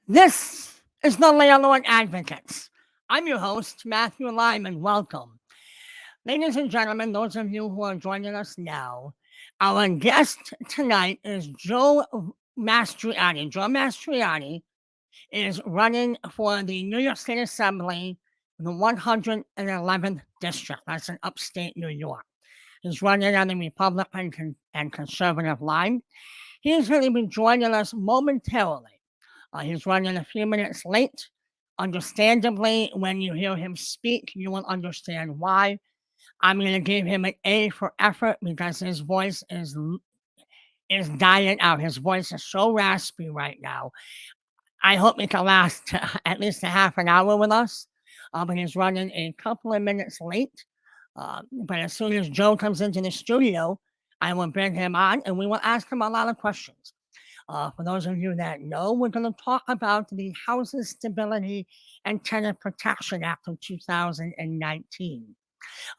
This is the Landlord Advocates. I'm your host, Matthew Lyman. Welcome. Ladies and gentlemen, those of you who are joining us now, our guest tonight is Joe Mastroianni. Joe Mastroianni is running for the New York State Assembly, the 111th District. That's in upstate New York. He's running on the Republican and conservative line. He's going to be joining us momentarily. He's running a few minutes late. Understandably, when you hear him speak, you will understand why. I'm going to give him an A for effort because his voice is dying out. His voice is so raspy right now. I hope it can last at least a half an hour with us. But he's running a couple of minutes late. But as soon as Joe comes into the studio, I will bring him on and we will ask him a lot of questions. For those of you that know, we're going to talk about the Housing Stability and Tenant Protection Act of 2019.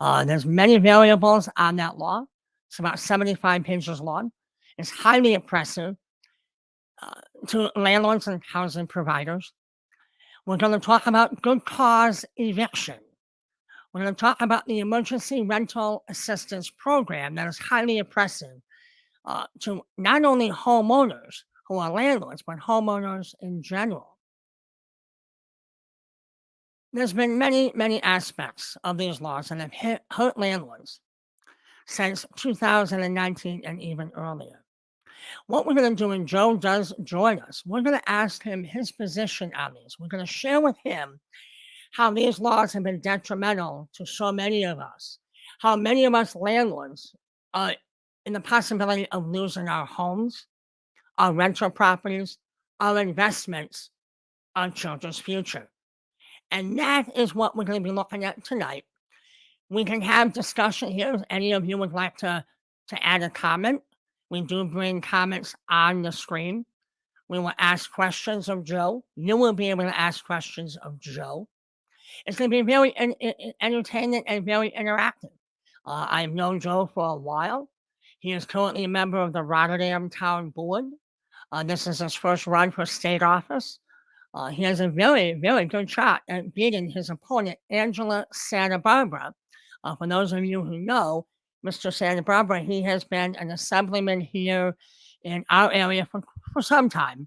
There's many variables on that law. It's about 75 pages long. It's highly oppressive to landlords and housing providers. We're going to talk about good cause eviction. We're going to talk about the Emergency Rental Assistance Program that is highly oppressive to not only homeowners who are landlords, but homeowners in general. There's been many aspects of these laws that have hurt landlords since 2019 and even earlier. What we're going to do when Joe does join us, we're going to ask him his position on these. We're going to share with him how these laws have been detrimental to so many of us, how many of us landlords are in the possibility of losing our homes, our rental properties, our investments, our children's future. And that is what we're going to be looking at tonight. We can have discussion here if any of you would like to add a comment. We do bring comments on the screen. We will ask questions of Joe. You will be able to ask questions of Joe. It's going to be very entertaining and very interactive. I've known Joe for a while. He is currently a member of the Rotterdam Town Board. This is his first run for state office. He has a very good shot at beating his opponent, Angela Santa Barbara. For those of you who know, Mr. Santa Barbara, he has been an assemblyman here in our area for some time.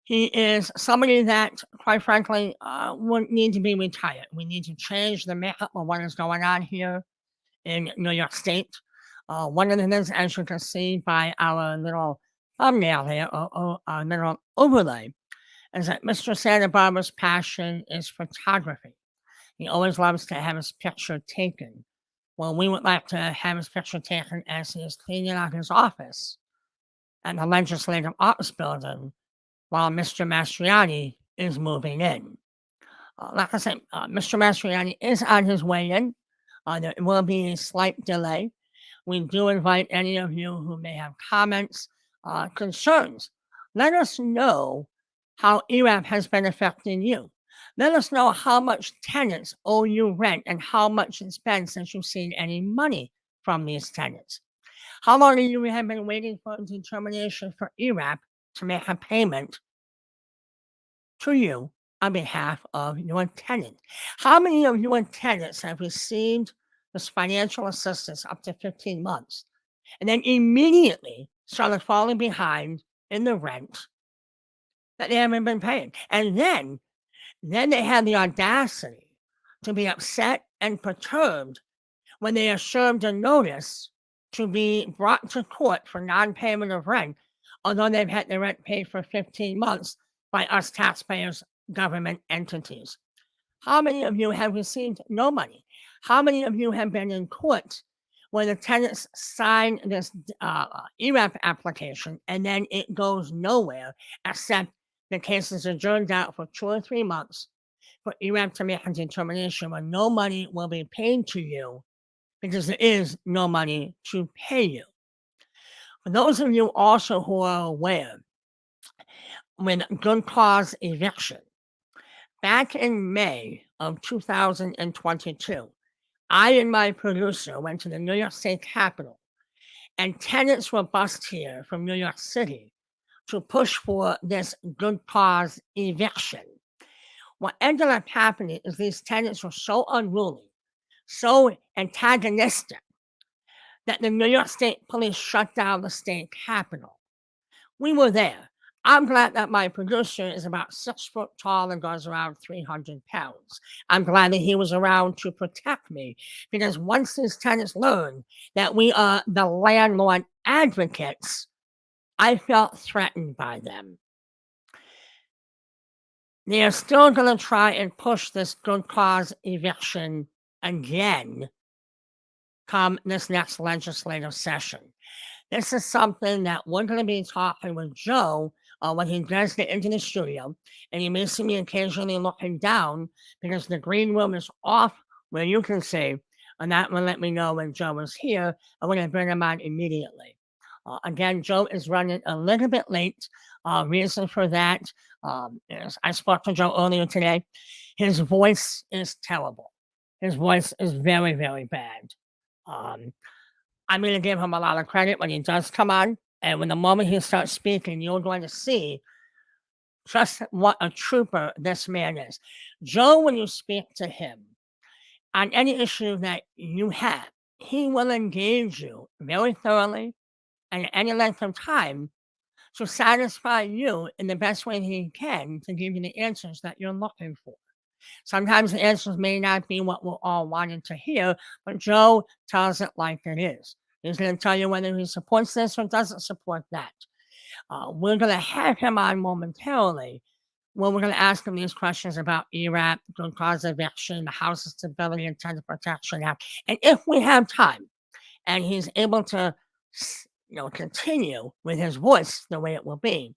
He is somebody that, quite frankly, would need to be retired. We need to change the makeup of what is going on here in New York State. One of the things, as you can see by our little thumbnail here, or our little overlay, is that Mr. Santa Barbara's passion is photography. He always loves to have his picture taken. Well, we would like to have his picture taken as he is cleaning out his office at the Legislative Office Building while Mr. Mastroianni is moving in. Like I said, Mr. Mastroianni is on his way in. There will be a slight delay. We do invite any of you who may have comments, concerns. Let us know how ERAP has been affecting you. Let us know how much tenants owe you rent and how much it's been since you've seen any money from these tenants. How long have you been waiting for a determination for ERAP to make a payment to you on behalf of your tenant? How many of your tenants have received this financial assistance up to 15 months and then immediately started falling behind in the rent that they haven't been paying? And then they have the audacity to be upset and perturbed when they are served a notice to be brought to court for non-payment of rent, although they've had their rent paid for 15 months by us taxpayers, government entities. How many of you have received no money? How many of you have been in court where the tenants sign this ERAP application and then it goes nowhere except the case is adjourned out for 2 or 3 months for ERAP to make a determination when no money will be paid to you because there is no money to pay you. For those of you also who are aware, with good cause eviction, back in May of 2022, I and my producer went to the New York State Capitol, and tenants were bussed here from New York City to push for this good cause eviction. What ended up happening is these tenants were so unruly, so antagonistic, that the New York State Police shut down the state capitol. We were there. I'm glad that my producer is about 6 foot tall and goes around 300 pounds. I'm glad that he was around to protect me, because once these tenants learned that we are the landlord advocates, I felt threatened by them. They are still going to try and push this good cause eviction again come this next legislative session. This is something that we're going to be talking with Joe when he does get into the studio, and you may see me occasionally looking down because the green room is off where you can see, and that will let me know when Joe is here. I'm going to bring him on immediately. Again, Joe is running a little bit late. Reason for that is I spoke to Joe earlier today. His voice is terrible. His voice is very, very bad. I'm going to give him a lot of credit when he does come on. And when the moment he starts speaking, you're going to see just what a trooper this man is. Joe, when you speak to him on any issue that you have, he will engage you very thoroughly and at any length of time to satisfy you in the best way he can to give you the answers that you're looking for. Sometimes the answers may not be what we're all wanting to hear, but Joe tells it like it is. He's going to tell you whether he supports this or doesn't support that. We're going to have him on momentarily when we're going to ask him these questions about ERAP, good cause eviction, the House Stability and Tenant Protection Act. And if we have time and he's able to continue with his voice the way it will be,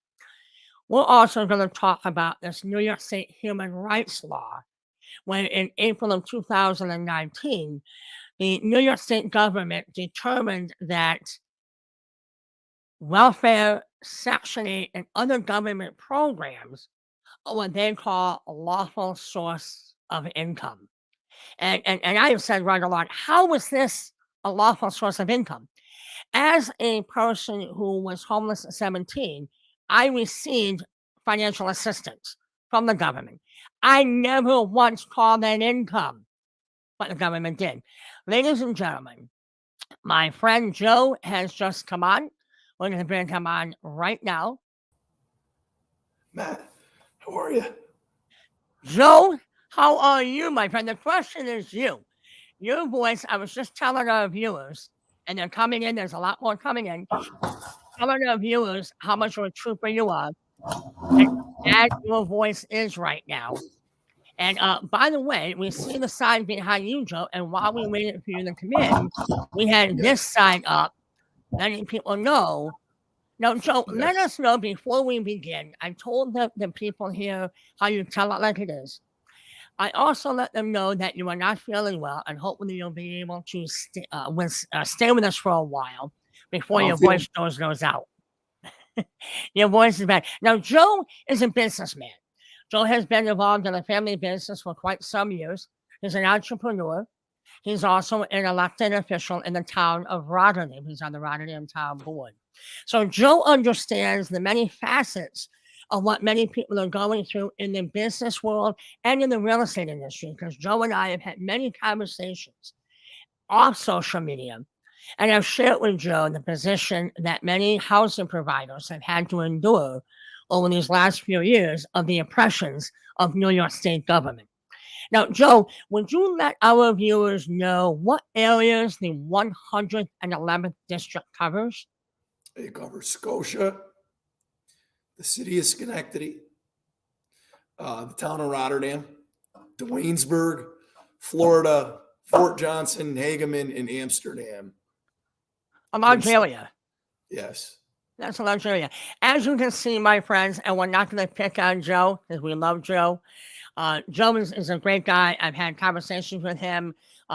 we're also going to talk about this New York State human rights law, when in April of 2019, the New York State government determined that welfare, Section 8, and other government programs are what they call a lawful source of income. And I have said right along, how is this a lawful source of income? As a person who was homeless at 17, I received financial assistance from the government. I never once called that income, but the government did. Ladies and gentlemen, my friend Joe has just come on. We're going to bring him on right now. Matt, how are you? Joe, how are you, my friend? The question is you. Your voice, I was just telling our viewers, and they're coming in, there's a lot more coming in, telling our viewers how much of a trooper you are, and as your voice is right now. And by the way, we see the sign behind you, Joe, and while we waited for you to come in, we had this sign up letting people know. Now, Joe, let us know before we begin. I told the people here how you tell it like it is. I also let them know that you are not feeling well, and hopefully you'll be able to stay with us for a while before your voice goes out. Your voice is bad. Now, Joe is a businessman. Joe has been involved in a family business for quite some years. He's an entrepreneur. He's also an elected official in the town of Rotterdam. He's on the Rotterdam Town Board. So Joe understands the many facets of what many people are going through in the business world and in the real estate industry, because Joe and I have had many conversations off social media, and I've shared with Joe the position that many housing providers have had to endure over these last few years of the oppressions of New York State government. Now, Joe, would you let our viewers know what areas the 111th district covers? It covers Scotia, the city of Schenectady, the town of Rotterdam, Waynesburg, Florida, Fort Johnson, Hageman, and Amsterdam. A large area. Yes. That's a large area. As you can see, my friends, and we're not going to pick on Joe because we love Joe. Joe is a great guy. I've had conversations with him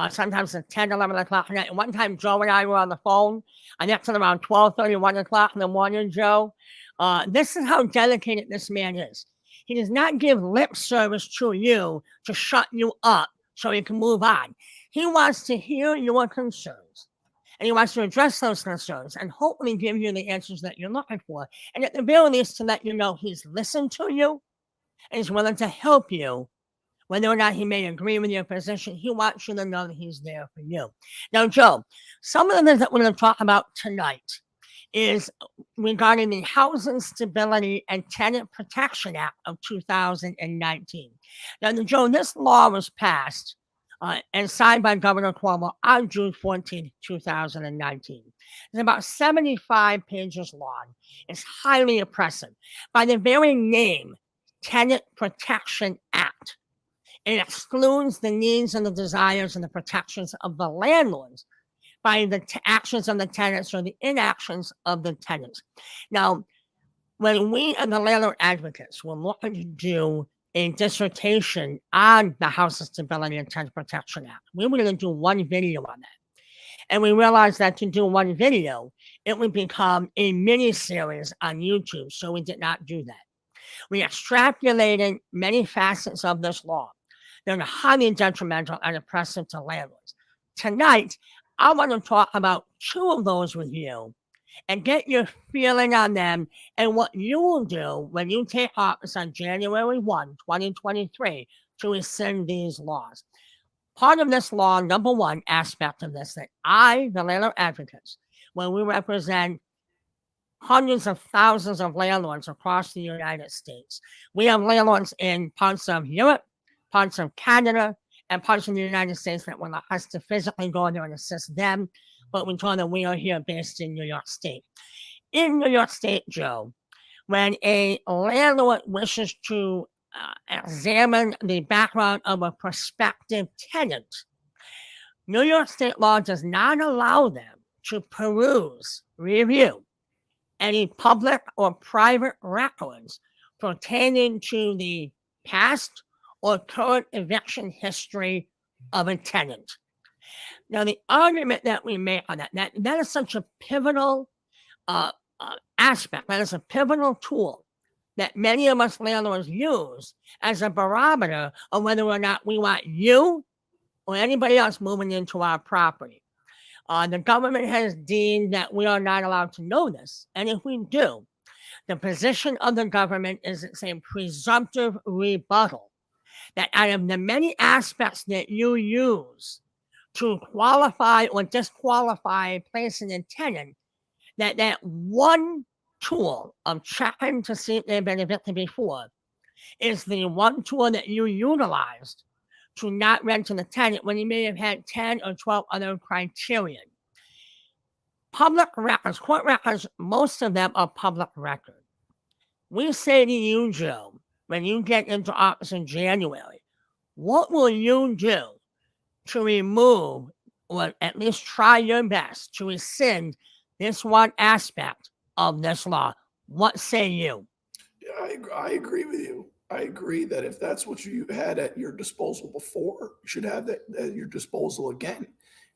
sometimes at 10, 11 o'clock at night. And one time, Joe and I were on the phone. I next at around 12:30, 1 o'clock in the morning, Joe. This is how dedicated this man is. He does not give lip service to you to shut you up so he can move on. He wants to hear your concerns. And he wants to address those concerns and hopefully give you the answers that you're looking for. And at the very least, to let you know he's listened to you and he's willing to help you. Whether or not he may agree with your position, he wants you to know that he's there for you. Now, Joe, some of the things that we're going to talk about tonight is regarding the Housing Stability and Tenant Protection Act of 2019. Now, Joe, this law was passed and signed by Governor Cuomo on June 14, 2019. It's about 75 pages long. It's highly oppressive. By the very name, Tenant Protection Act, it excludes the needs and the desires and the protections of the landlords by the actions of the tenants or the inactions of the tenants. Now, when we and the landlord advocates were looking to do a dissertation on the Housing Stability and Tenant Protection Act, we were going to do one video on that. And we realized that to do one video, it would become a mini series on YouTube. So we did not do that. We extrapolated many facets of this law. They're highly detrimental and oppressive to landlords. Tonight, I want to talk about two of those with you and get your feeling on them and what you will do when you take office on January 1, 2023 to rescind these laws. Part of this law, number one aspect of this, that I, the landlord advocates, when we represent hundreds of thousands of landlords across the United States. We have landlords in parts of Europe, parts of Canada, and parts of the United States that want us to physically go there and assist them, but we told them we are here based in New York State. In New York State, Joe, when a landlord wishes to examine the background of a prospective tenant, New York State law does not allow them to peruse, review any public or private records pertaining to the past or current eviction history of a tenant. Now, the argument that we make on that is such a pivotal aspect, that is a pivotal tool that many of us landlords use as a barometer of whether or not we want you or anybody else moving into our property. The government has deemed that we are not allowed to know this. And if we do, the position of the government is it's a presumptive rebuttal that out of the many aspects that you use to qualify or disqualify placing a tenant, that one tool of checking to see if they've been evicted before is the one tool that you utilized to not rent to the tenant when you may have had 10 or 12 other criteria. Public records, court records, most of them are public record. We say to you, Joe, when you get into office in January, what will you do to remove or at least try your best to rescind this one aspect of this law? What say you? Yeah, I agree with you. I agree that if that's what you had at your disposal before, you should have that at your disposal again.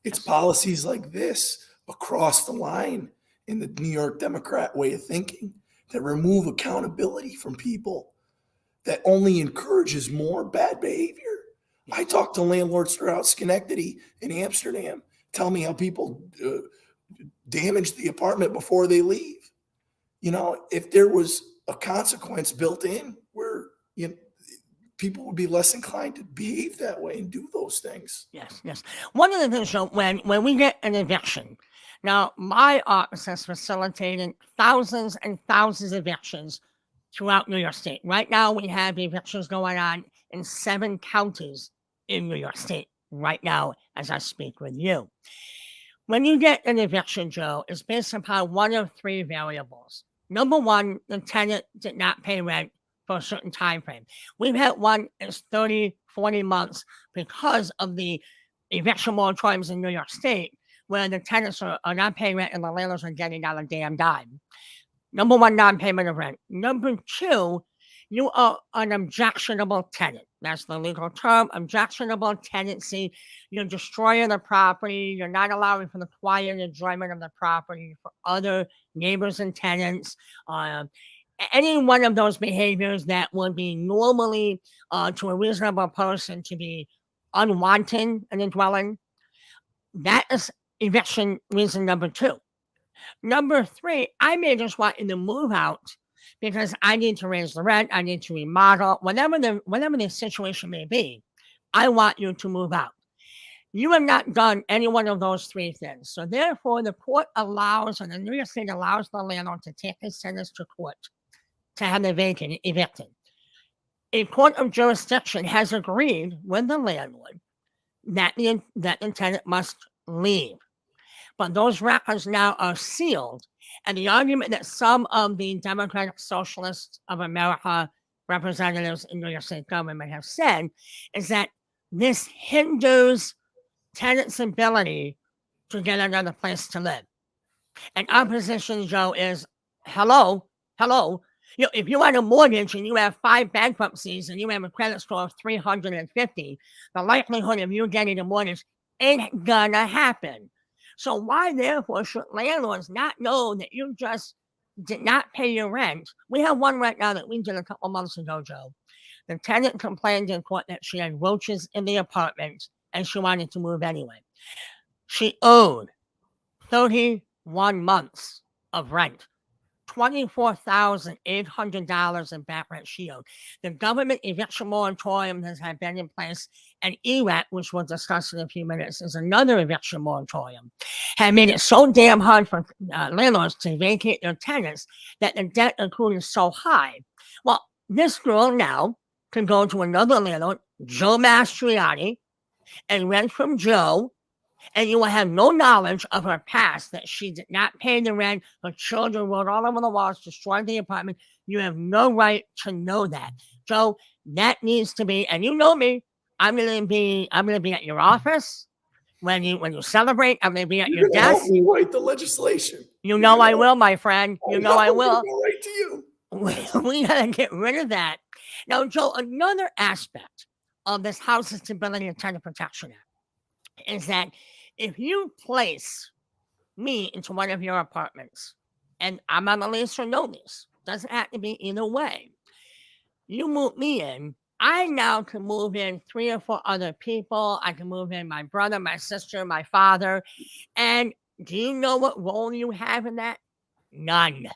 It's policies like this across the line in the New York Democrat way of thinking that remove accountability from people, that only encourages more bad behavior. I talk to landlords throughout Schenectady and Amsterdam, tell me how people damage the apartment before they leave. You know, if there was a consequence built in where people would be less inclined to behave that way and do those things. Yes. One of the things, so when we get an eviction, now my office has facilitated thousands and thousands of evictions throughout New York State. Right now, we have evictions going on in 7 counties in New York State right now as I speak with you. When you get an eviction, Joe, it's based upon one of 3 variables. Number one, the tenant did not pay rent for a certain time frame. We've had one that's 30, 40 months because of the eviction moratoriums in New York State, where the tenants are not paying rent and the landlords are getting out a damn dime. Number one, non-payment of rent. Number 2, you are an objectionable tenant. That's the legal term, objectionable tenancy. You're destroying the property. You're not allowing for the quiet enjoyment of the property for other neighbors and tenants. Any one of those behaviors that would be normally to a reasonable person to be unwanted in a dwelling, that is eviction reason number 2. Number 3, I may just want you to move out because I need to raise the rent, I need to remodel, whatever the situation may be. I want you to move out. You have not done any one of those 3 things. So therefore, the court allows, and the New York State allows the landlord to take his tenants to court to have them evicted. A court of jurisdiction has agreed with the landlord that the tenant must leave. But those records now are sealed. And the argument that some of the Democratic Socialists of America representatives in New York State government have said is that this hinders tenants' ability to get another place to live. And our position, Joe, is hello. If you had a mortgage and you have 5 bankruptcies and you have a credit score of 350, the likelihood of you getting a mortgage ain't gonna happen. So why, therefore, should landlords not know that you just did not pay your rent? We have one right now that we did a couple months ago, Joe. The tenant complained in court that she had roaches in the apartment and she wanted to move anyway. She owed 31 months of rent, $24,800 in back rent she owed. The government eviction moratorium has been in place, and ERAT, which we'll discuss in a few minutes, is another eviction moratorium, had made it so damn hard for landlords to vacate their tenants that the debt accrued is so high. Well, this girl now can go to another landlord, Joe Mastroianni, and rent from Joe, and you will have no knowledge of her past, that she did not pay the rent, her children wrote all over the walls, destroyed the apartment. You have no right to know that. Joe, that needs to be, and you know me, I'm gonna be at your office when you celebrate. I'm gonna be at your desk. Help me write the legislation. You know I will, my friend. You know I will. Go right to you. We gotta get rid of that. Now, Joe, another aspect of this Housing Stability and Tenant Protection Act is that if you place me into one of your apartments and I'm on a lease or no lease, doesn't have to be either way, you move me in, I now can move in 3 or 4 other people. I can move in my brother, my sister, my father. And do you know what role you have in that? None.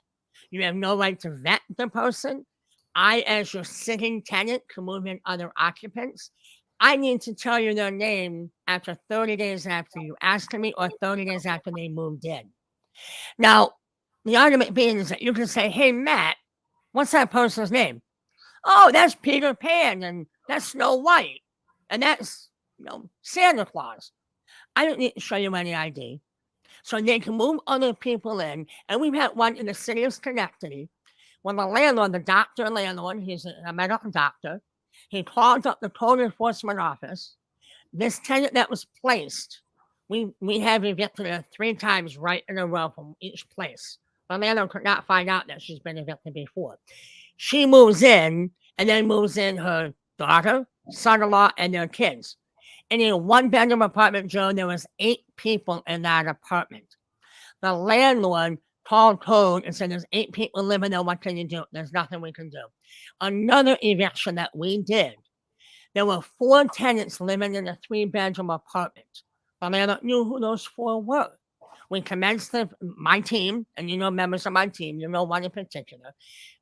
You have no right to vet the person. I, as your sitting tenant, can move in other occupants. I need to tell you their name after 30 days after you asked me or 30 days after they moved in. Now, the argument being is that you can say, hey, Matt, what's that person's name? Oh, that's Peter Pan, and that's Snow White, and that's, Santa Claus. I don't need to show you any ID. So they can move other people in, and we've had one in the city of Schenectady when the landlord, the doctor landlord, he's a medical doctor, he called up the code enforcement office. This tenant that was placed, we have evicted her 3 times right in a row from each place. The landlord could not find out that she's been evicted before. She moves in, and then moves in her daughter, son-in-law, and their kids. In a 1-bedroom apartment, Joe, there was 8 people in that apartment. The landlord called code and said, there's 8 people living there, what can you do? There's nothing we can do. Another eviction that we did, there were 4 tenants living in a 3-bedroom apartment. The landlord knew who those 4 were. We commenced my team, and members of my team, one in particular.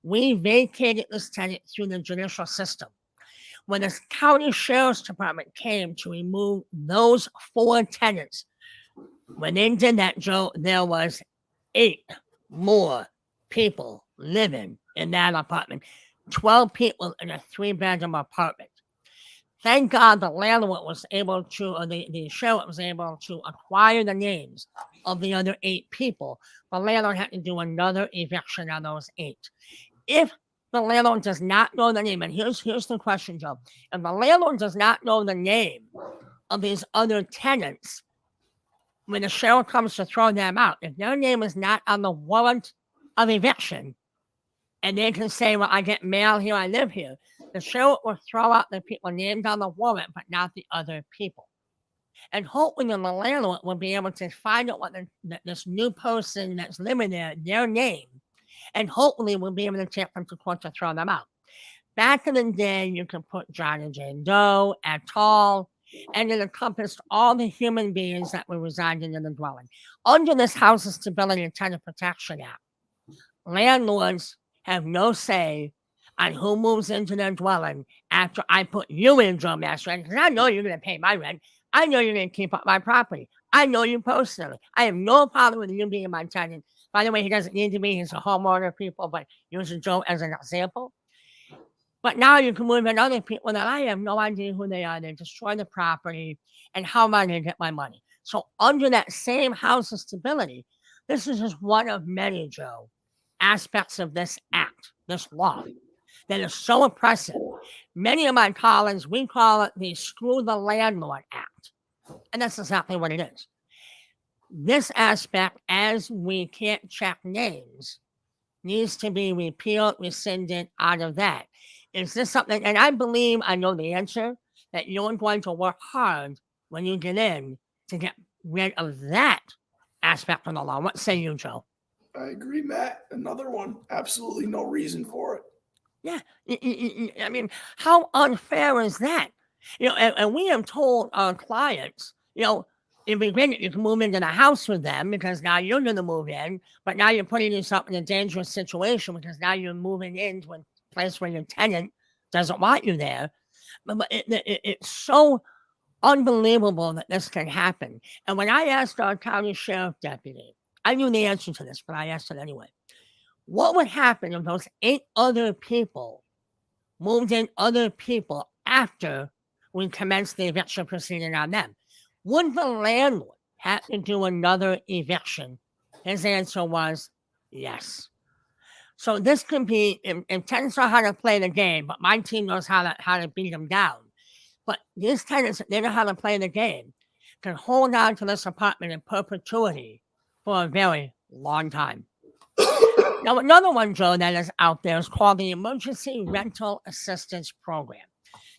We vacated this tenant through the judicial system. When the county sheriff's department came to remove those 4 tenants, when they did that, Joe, there was 8 more people living in that apartment. 12 people in a 3-bedroom apartment. Thank God the landlord was able to, or the sheriff was able to acquire the names of the other 8 people. The landlord had to do another eviction on those 8. If the landlord does not know the name, and here's the question, Joe. If the landlord does not know the name of these other tenants, when the sheriff comes to throw them out, if their name is not on the warrant of eviction, and they can say, well, I get mail here, I live here, the sheriff will throw out the people named on the warrant, but not the other people. And hopefully the landlord will be able to find out what this new person that's living there, their name, and hopefully we'll be able to take them to court to throw them out. Back in the day, you could put John and Jane Doe, et al., and it encompassed all the human beings that were residing in the dwelling. Under this Housing Stability and Tenant Protection Act, landlords have no say on who moves into their dwelling after I put you in, Joe Mastroianni, because I know you're going to pay my rent. I know you're going to keep up my property. I know you personally. I have no problem with you being my tenant. By the way, he doesn't need to be. He's a homeowner, people, but using Joe as an example. But now you can move in other people that I have no idea who they are. They destroy the property, and how am I going to get my money? So under that same Housing Stability, this is just one of many, Joe, aspects of this act, this law, that is so oppressive. Many of my colleagues, we call it the Screw the Landlord Act. And that's exactly what it is. This aspect, as we can't check names, needs to be repealed, rescinded out of that. Is this something, and I believe I know the answer, that you're going to work hard when you get in to get rid of that aspect of the law. What say you, Joe? I agree, Matt. Another one. Absolutely no reason for it. Yeah. I mean, how unfair is that? And we have told our clients, in the beginning, you can move into the house with them because now you're going to move in, but now you're putting yourself in a dangerous situation because now you're moving into a place where your tenant doesn't want you there. But it's so unbelievable that this can happen. And when I asked our county sheriff deputy, I knew the answer to this, but I asked it anyway. What would happen if those 8 other people moved in other people after we commenced the eviction proceeding on them? Would the landlord have to do another eviction? His answer was yes. So this could be, and tenants know how to play the game, but my team knows how to beat them down. But these tenants, they know how to play the game, can hold on to this apartment in perpetuity for a very long time. Now, another one, Joe, that is out there is called the Emergency Rental Assistance Program.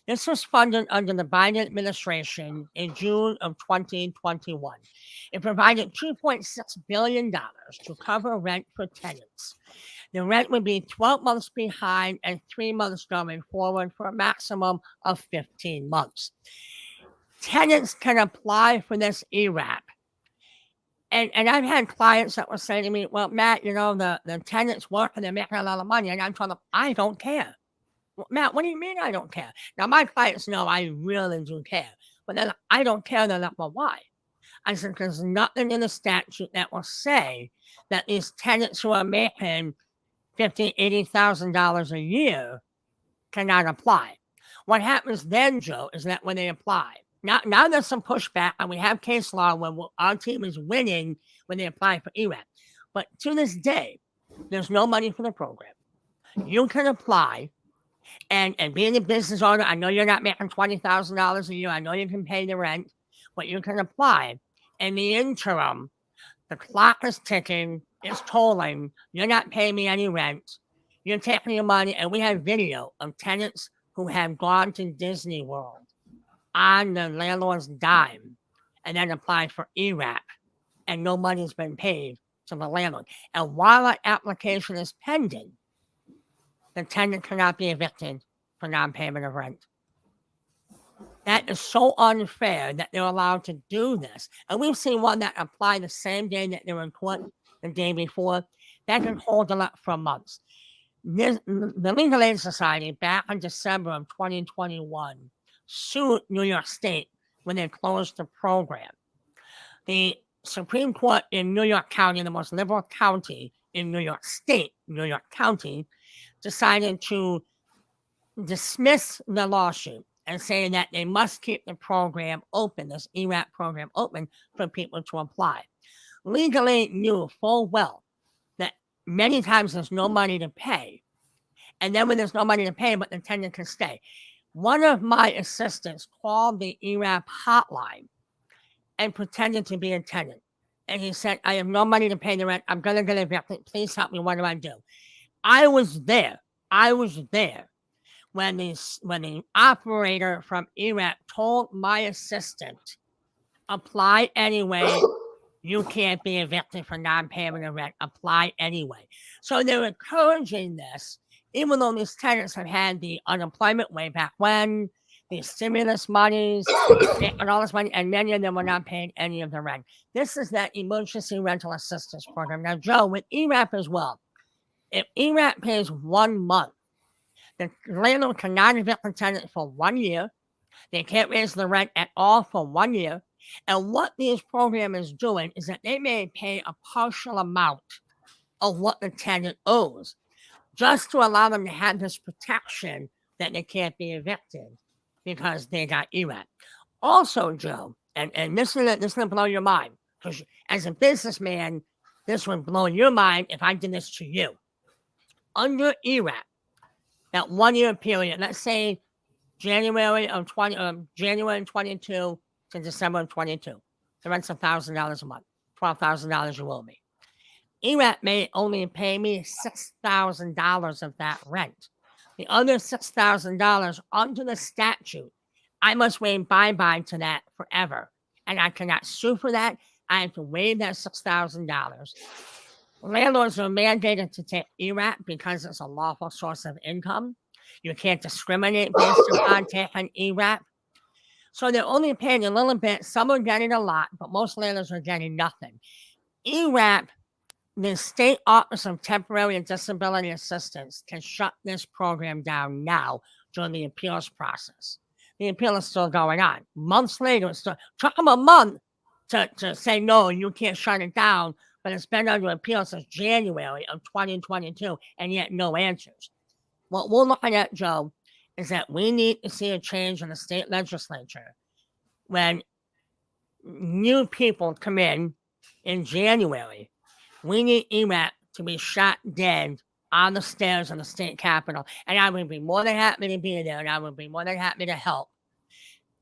This was funded under the Biden administration in June of 2021. It provided $2.6 billion to cover rent for tenants. The rent would be 12 months behind and 3 months going forward for a maximum of 15 months. Tenants can apply for this ERAP. And I've had clients that were saying to me, well, Matt, the tenants work and they're making a lot of money. And I'm telling them, I don't care. Well, Matt, what do you mean I don't care? Now, my clients know I really do care. But then I don't care. They're like, well, why? I said, there's nothing in the statute that will say that these tenants who are making $50,000, $80,000 a year cannot apply. What happens then, Joe, is that when they apply, now there's some pushback, and we have case law where our team is winning when they apply for ERAP. But to this day, there's no money for the program. You can apply, and being a business owner, I know you're not making $20,000 a year. I know you can pay the rent, but you can apply. In the interim, the clock is ticking, it's tolling. You're not paying me any rent. You're taking your money, and we have video of tenants who have gone to Disney World on the landlord's dime and then applied for ERAP, and no money's been paid to the landlord. And while that application is pending, the tenant cannot be evicted for non-payment of rent. That is so unfair that they're allowed to do this. And we've seen one that applied the same day that they were in court, the day before. That can hold them up for months. The Legal Aid Society, back in December of 2021, sued New York State when they closed the program. The Supreme Court in New York County, the most liberal county in New York State, New York County, decided to dismiss the lawsuit and say that they must keep the program open, this ERAP program open, for people to apply. Legal Aid knew full well that many times there's no money to pay. And then when there's no money to pay, but the tenant can stay. One of my assistants called the ERAP hotline and pretended to be a tenant. And he said, I have no money to pay the rent. I'm going to get evicted. Please help me. What do I do? I was there when the operator from ERAP told my assistant, apply anyway. You can't be evicted for non-payment of rent. Apply anyway. So they're encouraging this, even though these tenants have had the unemployment way back when. these stimulus monies and all this money, and many of them were not paying any of the rent. This is that emergency rental assistance program. Now, Joe, with ERAP as well, if ERAP pays 1 month, the landlord cannot evict the tenant for 1 year. They can't raise the rent at all for 1 year. And what these programs is doing is that they may pay a partial amount of what the tenant owes, just to allow them to have this protection that they can't be evicted because they got ERAP. Also, Joe, and this is going to blow your mind, because as a businessman, this would blow your mind if I did this to you. Under ERAP, that 1 year period, let's say January 22 to December of 22, the rent's $1,000 a month, $12,000 you owe me. ERAP may only pay me $6,000 of that rent. The other $6,000 under the statute, I must waive bye-bye to that forever. And I cannot sue for that. I have to waive that $6,000. Landlords are mandated to take ERAP because it's a lawful source of income. You can't discriminate based upon taking ERAP. So they're only paying a little bit. Some are getting a lot, but most landlords are getting nothing. ERAP, the State Office of Temporary and Disability Assistance, can shut this program down now during the appeals process. The appeal is still going on. Months later, it took them a month to say, no, you can't shut it down, but it's been under appeal since January of 2022, and yet no answers. What we're looking at, Joe, is that we need to see a change in the state legislature. When new people come in January, we need ERAP to be shot dead on the stairs of the state capitol. And I would be more than happy to be there, and I would be more than happy to help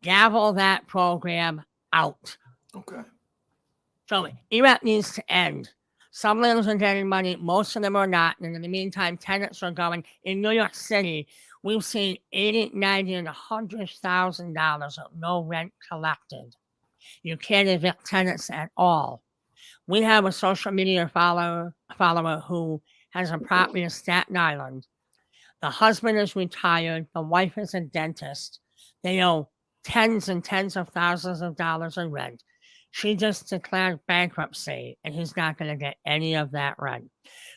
gavel that program out. Okay. So ERAP needs to end. Some landlords are getting money, most of them are not. And in the meantime, tenants are going. In New York City, we've seen $80,000, $90,000, and $100,000 of no rent collected. You can't evict tenants at all. We have a social media follower who has a property in Staten Island. The husband is retired. The wife is a dentist. They owe tens and tens of thousands of dollars in rent. She just declared bankruptcy, and he's not going to get any of that rent.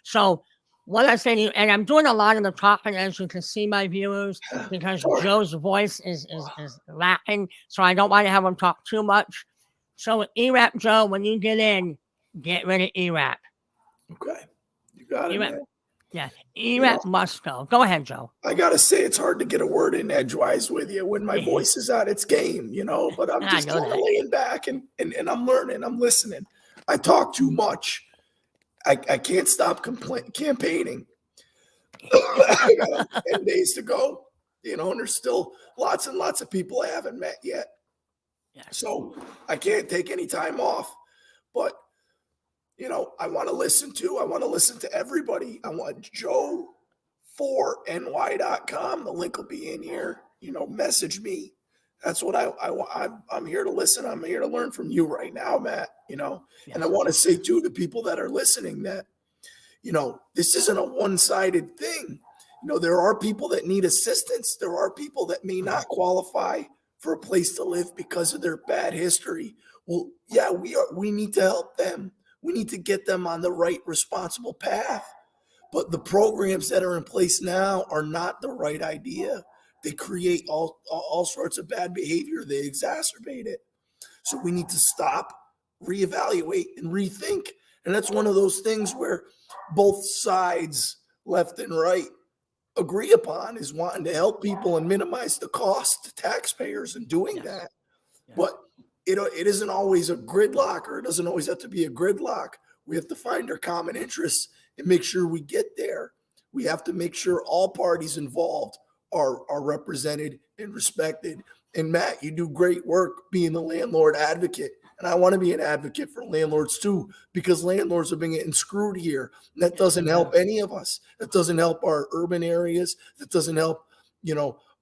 So what I say to you, and I'm doing a lot of the talking, as you can see, my viewers, because Joe's voice is lacking, so I don't want to have him talk too much. So with ERAP, Joe, when you get in, get rid of ERAP. Okay. You got it, man. Yeah, ERAP must go. Go ahead, Joe. I got to say, it's hard to get a word in edgewise with you when my voice is out its game, but I'm just kind of laying back and I'm learning. I'm listening. I talk too much. I can't stop campaigning. I got 10 days to go, and there's still lots and lots of people I haven't met yet. So I can't take any time off, but I want to listen to everybody. I want Joe4ny.com. The link will be in here. Message me. That's what I'm here to listen. I'm here to learn from you right now, Matt. And I want to say too to people that are listening that, this isn't a one-sided thing. There are people that need assistance. There are people that may not qualify for a place to live because of their bad history. Well, yeah, we need to help them. We need to get them on the right, responsible path. But the programs that are in place now are not the right idea. They create all sorts of bad behavior. They exacerbate it. So we need to stop, reevaluate, and rethink. And that's one of those things where both sides, left and right, agree upon, is wanting to help people and minimize the cost to taxpayers in doing that. But it isn't always a gridlock, or it doesn't always have to be a gridlock. We have to find our common interests and make sure we get there. We have to make sure all parties involved are represented and respected. And Matt, you do great work being the landlord advocate. And I want to be an advocate for landlords too, because landlords have been getting screwed here. And that doesn't help any of us. That doesn't help our urban areas. That doesn't help,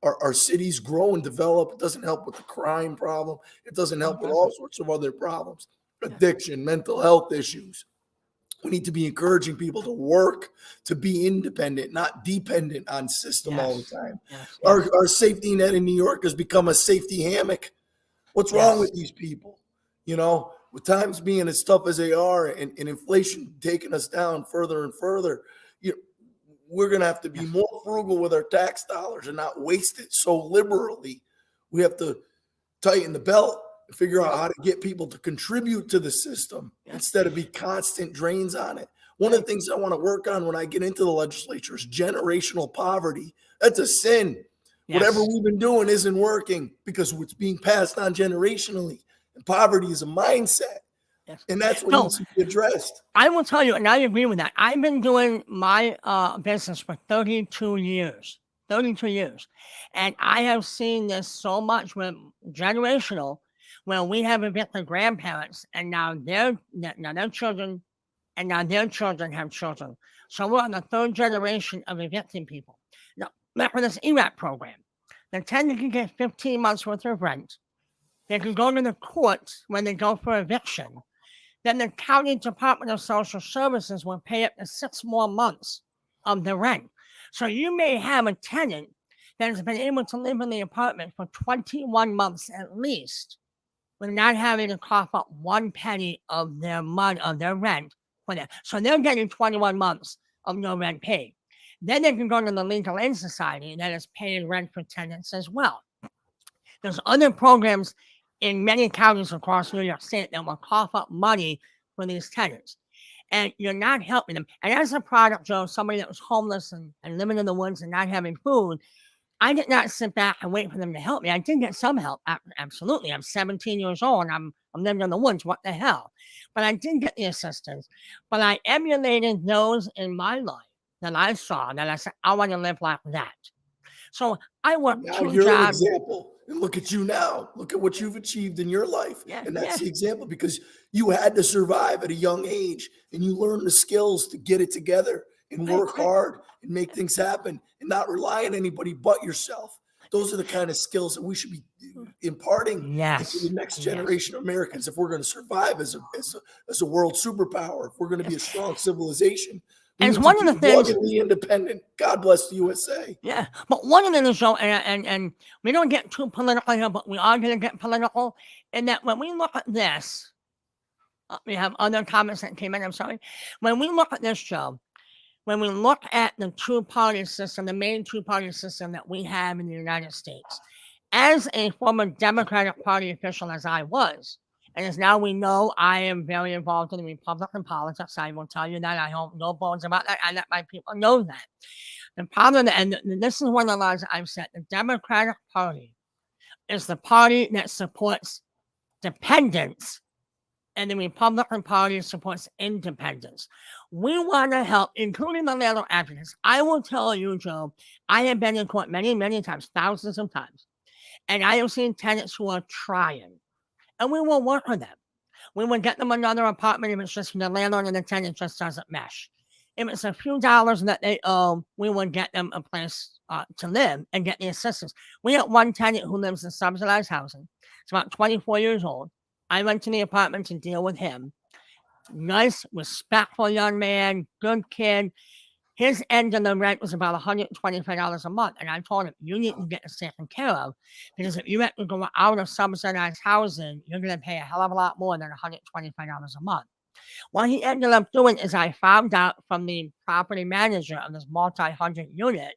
our cities grow and develop. It doesn't help with the crime problem. It doesn't help with all sorts of other problems, addiction, mental health issues. We need to be encouraging people to work, to be independent, not dependent on system all the time. Yes. Our safety net in New York has become a safety hammock. What's wrong with these people? You know, with times being as tough as they are and inflation taking us down further and further, we're going to have to be more frugal with our tax dollars and not waste it so liberally. We have to tighten the belt and figure out how to get people to contribute to the system instead of be constant drains on it. One of the things I want to work on when I get into the legislature is generational poverty. That's a sin. Whatever we've been doing isn't working because it's being passed on generationally. And poverty is a mindset. And that's what needs to be addressed. I will tell you, and I agree with that. I've been doing my business for 32 years. 32 years. And I have seen this so much with generational, where we have evicted grandparents, and now their children, and now their children have children. So we're on the third generation of evicting people. Now, like with this ERAP program, the tenant can get 15 months worth of rent. They can go to the courts when they go for eviction. Then the county Department of Social Services will pay up to 6 more months of the rent. So you may have a tenant that has been able to live in the apartment for 21 months at least, with not having to cough up 1 penny of their money, of their rent for that. So they're getting 21 months of no rent paid. Then they can go to the Legal Aid Society that is paying rent for tenants as well. There's other programs in many counties across New York State that will cough up money for these tenants. And you're not helping them. And as a product, Joe, somebody that was homeless and living in the woods and not having food, I did not sit back and wait for them to help me. I did get some help, absolutely. I'm 17 years old. I'm living in the woods. What the hell? But I did get the assistance. But I emulated those in my life that I saw, that I said, I want to live like that. So I worked now 2 you're jobs. an example. And look at you now. Look at what you've achieved in your life. And that's the example, because you had to survive at a young age and you learned the skills to get it together and work hard and make things happen and not rely on anybody but yourself. Those are the kind of skills that we should be imparting into the next generation of Americans if we're going to survive as a world superpower, if we're going to be a strong civilization. And it's one of the things, independent. God bless the USA. Yeah, but one of the things, Joe, and we don't get too political here, but we are going to get political, in that when we look at this, we have other comments that came in, I'm sorry. When we look at this, Joe, when we look at the two-party system, the main two-party system that we have in the United States, as a former Democratic Party official as I was, and as now we know, I am very involved in the Republican politics. I will tell you that. I hope no bones about that. I let my people know that. The problem, and this is one of the lines I've said, the Democratic Party is the party that supports dependence, and the Republican Party supports independence. We want to help, including the landlord advocates. I will tell you, Joe, I have been in court many, many times, thousands of times, and I have seen tenants who are trying. And we will work with them. We will get them another apartment if it's just the landlord and the tenant just doesn't mesh. If it's a few dollars that they owe, we will get them a place to live and get the assistance. We have one tenant who lives in subsidized housing. He's about 24 years old. I went to the apartment to deal with him. Nice, respectful young man, good kid. His end of the rent was about $125 a month. And I told him, you need to get this taken care of, because if you have to go out of subsidized housing, you're going to pay a hell of a lot more than $125 a month. What he ended up doing is, I found out from the property manager of this multi-hundred unit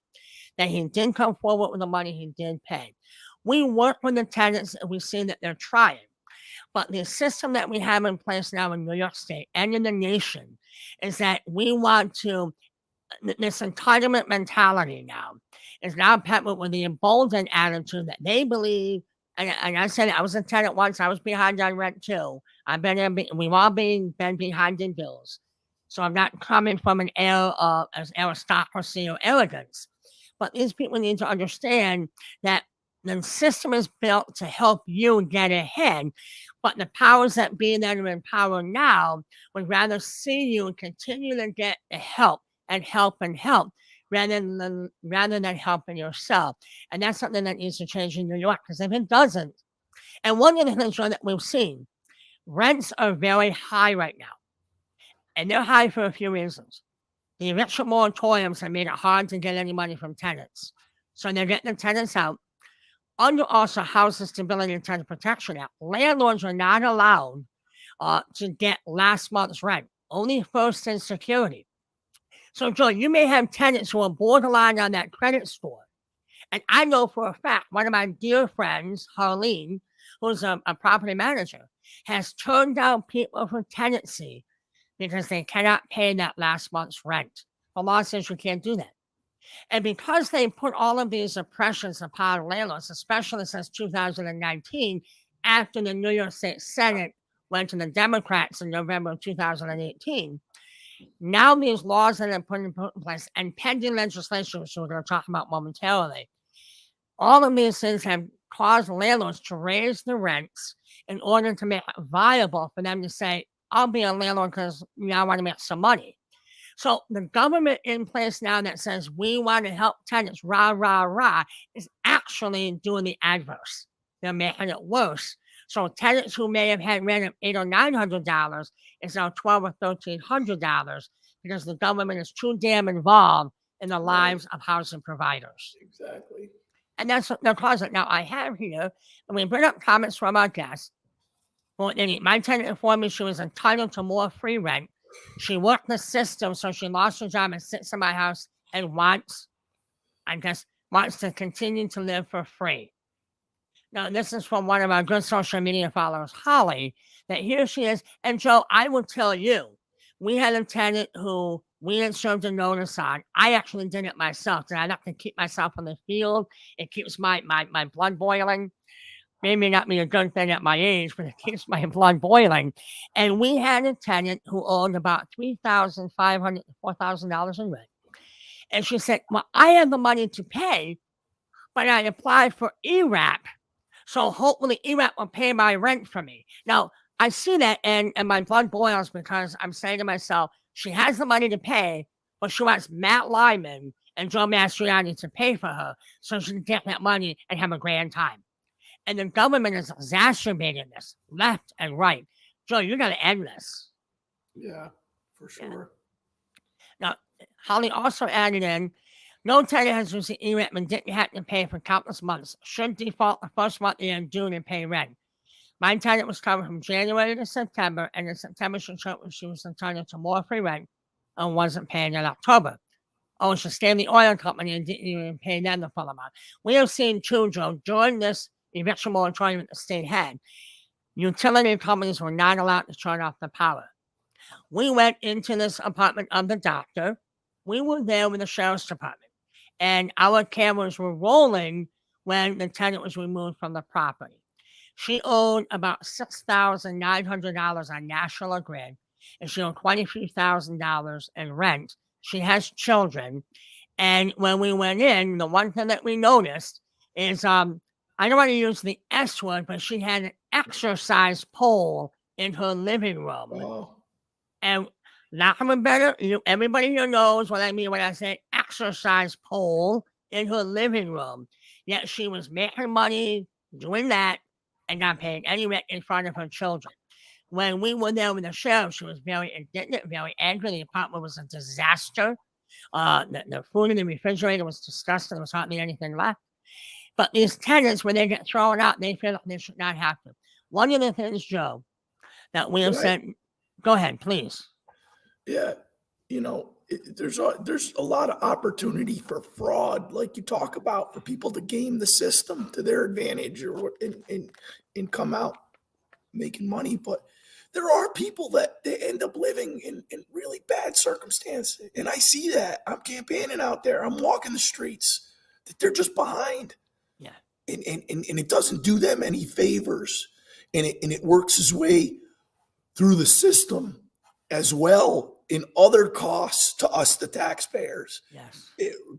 that he did come forward with the money he did pay. We work with the tenants and we see that they're trying. But the system that we have in place now in New York State and in the nation is that we want to, this entitlement mentality now is now peppered with the emboldened attitude that they believe, and I said I was a tenant once, I was behind on rent too. We've all been behind in bills. So I'm not coming from an air of aristocracy or arrogance. But these people need to understand that the system is built to help you get ahead, but the powers that be that are in power now would rather see you continue to get the help and help rather than helping yourself. And that's something that needs to change in New York, because if it doesn't, and one of the things that we've seen, rents are very high right now. And they're high for a few reasons. The eviction moratoriums have made it hard to get any money from tenants. So they're getting the tenants out. Under also Housing Stability and Tenant Protection Act, landlords are not allowed to get last month's rent, only first and security. So, Joe, you may have tenants who are borderline on that credit score. And I know for a fact, one of my dear friends, Harleen, who's a property manager, has turned down people for tenancy because they cannot pay that last month's rent. The law says you can't do that. And because they put all of these oppressions upon landlords, especially since 2019, after the New York State Senate went to the Democrats in November of 2018, now these laws that are put in place and pending legislation, which we're going to talk about momentarily, all of these things have caused landlords to raise the rents in order to make it viable for them to say, I'll be a landlord because I want to make some money. So the government in place now that says we want to help tenants, rah, rah, rah, is actually doing the adverse. They're making it worse. So tenants who may have had rent of $800 or $900 is now $1,200 or $1,300 because the government is too damn involved in the lives of housing providers. Exactly. And that's the cause of it. Now I have here, and we bring up comments from our guests. Well, my tenant informed me she was entitled to more free rent. She worked the system, so she lost her job and sits in my house and wants to continue to live for free. Now, this is from one of our good social media followers, Holly, that here she is. And Joe, I will tell you, we had a tenant who we had served a notice on. I actually did it myself, and I like to keep myself in the field. It keeps my blood boiling. Maybe not be a good thing at my age, but it keeps my blood boiling. And we had a tenant who owed about $3,500 to $4,000 in rent. And she said, well, I have the money to pay, but I applied for ERAP. So hopefully ERAP will pay my rent for me. Now, I see that and my blood boils because I'm saying to myself, she has the money to pay, but she wants Matt Lyman and Joe Mastroianni to pay for her so she can get that money and have a grand time. And the government is exacerbating this left and right. Joe, you got to end this. Yeah, for sure. Yeah. Now, Holly also added in, no tenant has received ERAP and didn't have to pay for countless months. Should default the first month they are due and pay rent. My tenant was covered from January to September, and in September she was entitled to more free rent and wasn't paying in October. Oh, she stayed in the oil company and didn't even pay them the full amount. We have seen too, Joe, during this eviction moratorium that the state had, utility companies were not allowed to turn off the power. We went into this apartment of the doctor. We were there with the sheriff's department, and our cameras were rolling when the tenant was removed from the property. She owed about $6,900 on National Grid, and she owed $23,000 in rent. She has children, and when we went in, the one thing that we noticed is I don't want to use the S word, but she had an exercise pole in her living room. Oh. And not even better, everybody here knows what I mean when I say exercise pole in her living room. Yet she was making money doing that and not paying any rent in front of her children. When we were there with the sheriff, she was very indignant, very angry. The apartment was a disaster. The food in the refrigerator was disgusting. There was hardly anything left. But these tenants, when they get thrown out, they feel like they should not have to. One of the things, Joe, that we have said, go ahead, please. Yeah, there's a lot of opportunity for fraud, like you talk about, for people to game the system to their advantage and come out making money. But there are people that they end up living in really bad circumstances, and I see that. I'm campaigning out there. I'm walking the streets that they're just behind. Yeah. And it doesn't do them any favors, and it works its way through the system as well in other costs to us, the taxpayers. Yes.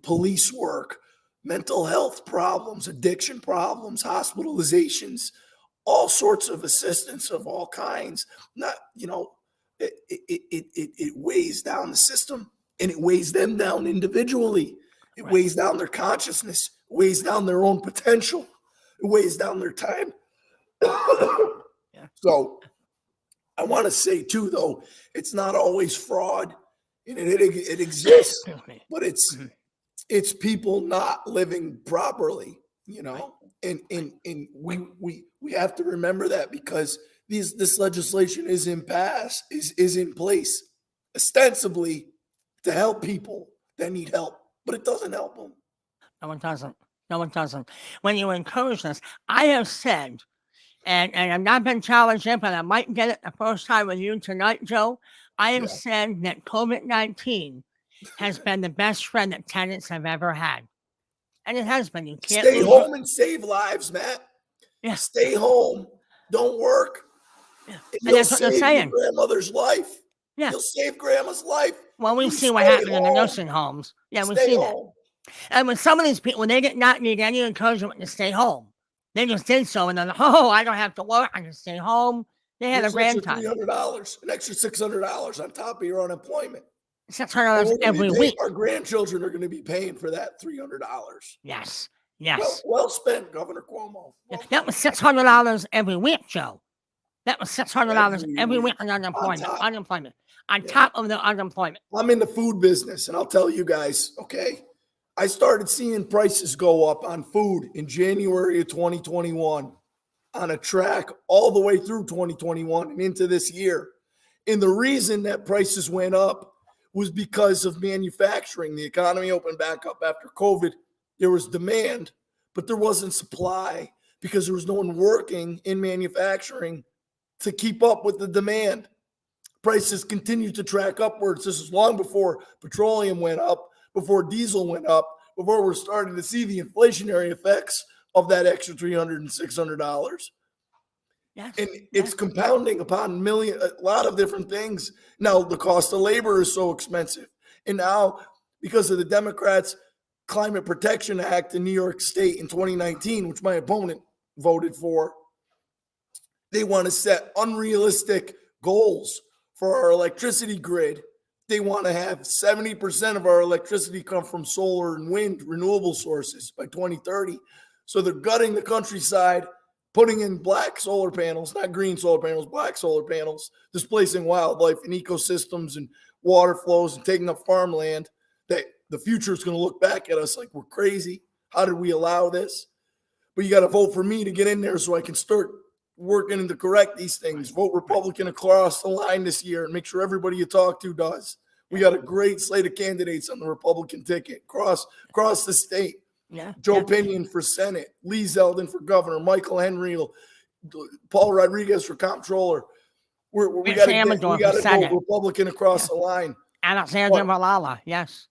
Police work, mental health problems, addiction problems, hospitalizations, all sorts of assistance of all kinds. It weighs down the system, and it weighs them down individually. It weighs down their consciousness, weighs down their own potential, it weighs down their time. Yeah. So I want to say too, though, it's not always fraud, and it exists, Excuse me. but it's people not living properly, and we have to remember that, because this legislation is in place ostensibly to help people that need help, but it doesn't help them. No, it doesn't. No, it doesn't. When you encourage this, I have said, and I've not been challenged yet, but I might get it the first time with you tonight, Joe. I have said that COVID-19 has been the best friend that tenants have ever had. And it has been. You can't stay home and save lives, Matt. Yeah. Stay home. Don't work. Yeah. And that's what they're saying. Your grandmother's life. Yeah. You'll save grandma's life. Well, we've seen what happened in the nursing homes. Yeah, we've seen that. And when some of these people, when they not need any encouragement to stay home, they just did so, and then, I don't have to work. I can stay home. They had a grand time. $300, an extra $600 on top of your unemployment. $600 every week. Our grandchildren are going to be paying for that $300. Yes. Well spent, Governor Cuomo. That was $600 every week, Joe. That was $600 every week on unemployment. On top of the unemployment. I'm in the food business, and I'll tell you guys, okay? I started seeing prices go up on food in January of 2021 on a track all the way through 2021 and into this year. And the reason that prices went up was because of manufacturing. The economy opened back up after COVID. There was demand, but there wasn't supply because there was no one working in manufacturing to keep up with the demand. Prices continued to track upwards. This is long before petroleum went up, before diesel went up, before we're starting to see the inflationary effects of that extra $300 and $600. Yes. And it's compounding upon a lot of different things. Now, the cost of labor is so expensive. And now, because of the Democrats' Climate Protection Act in New York State in 2019, which my opponent voted for, they want to set unrealistic goals for our electricity grid. They want to have 70% of our electricity come from solar and wind renewable sources by 2030. So they're gutting the countryside, putting in black solar panels, not green solar panels, black solar panels, displacing wildlife and ecosystems and water flows and taking up farmland. That the future is going to look back at us like we're crazy. How did we allow this? But you got to vote for me to get in there so I can start working to correct these things. Vote Republican across the line this year and make sure everybody you talk to does. We got a great slate of candidates on the Republican ticket across the state. Joe Pinion for Senate, Lee Zeldin for governor, Michael Henry, Paul Rodriguez for comptroller. We got to go Republican across the line. Alexander Malala, yes.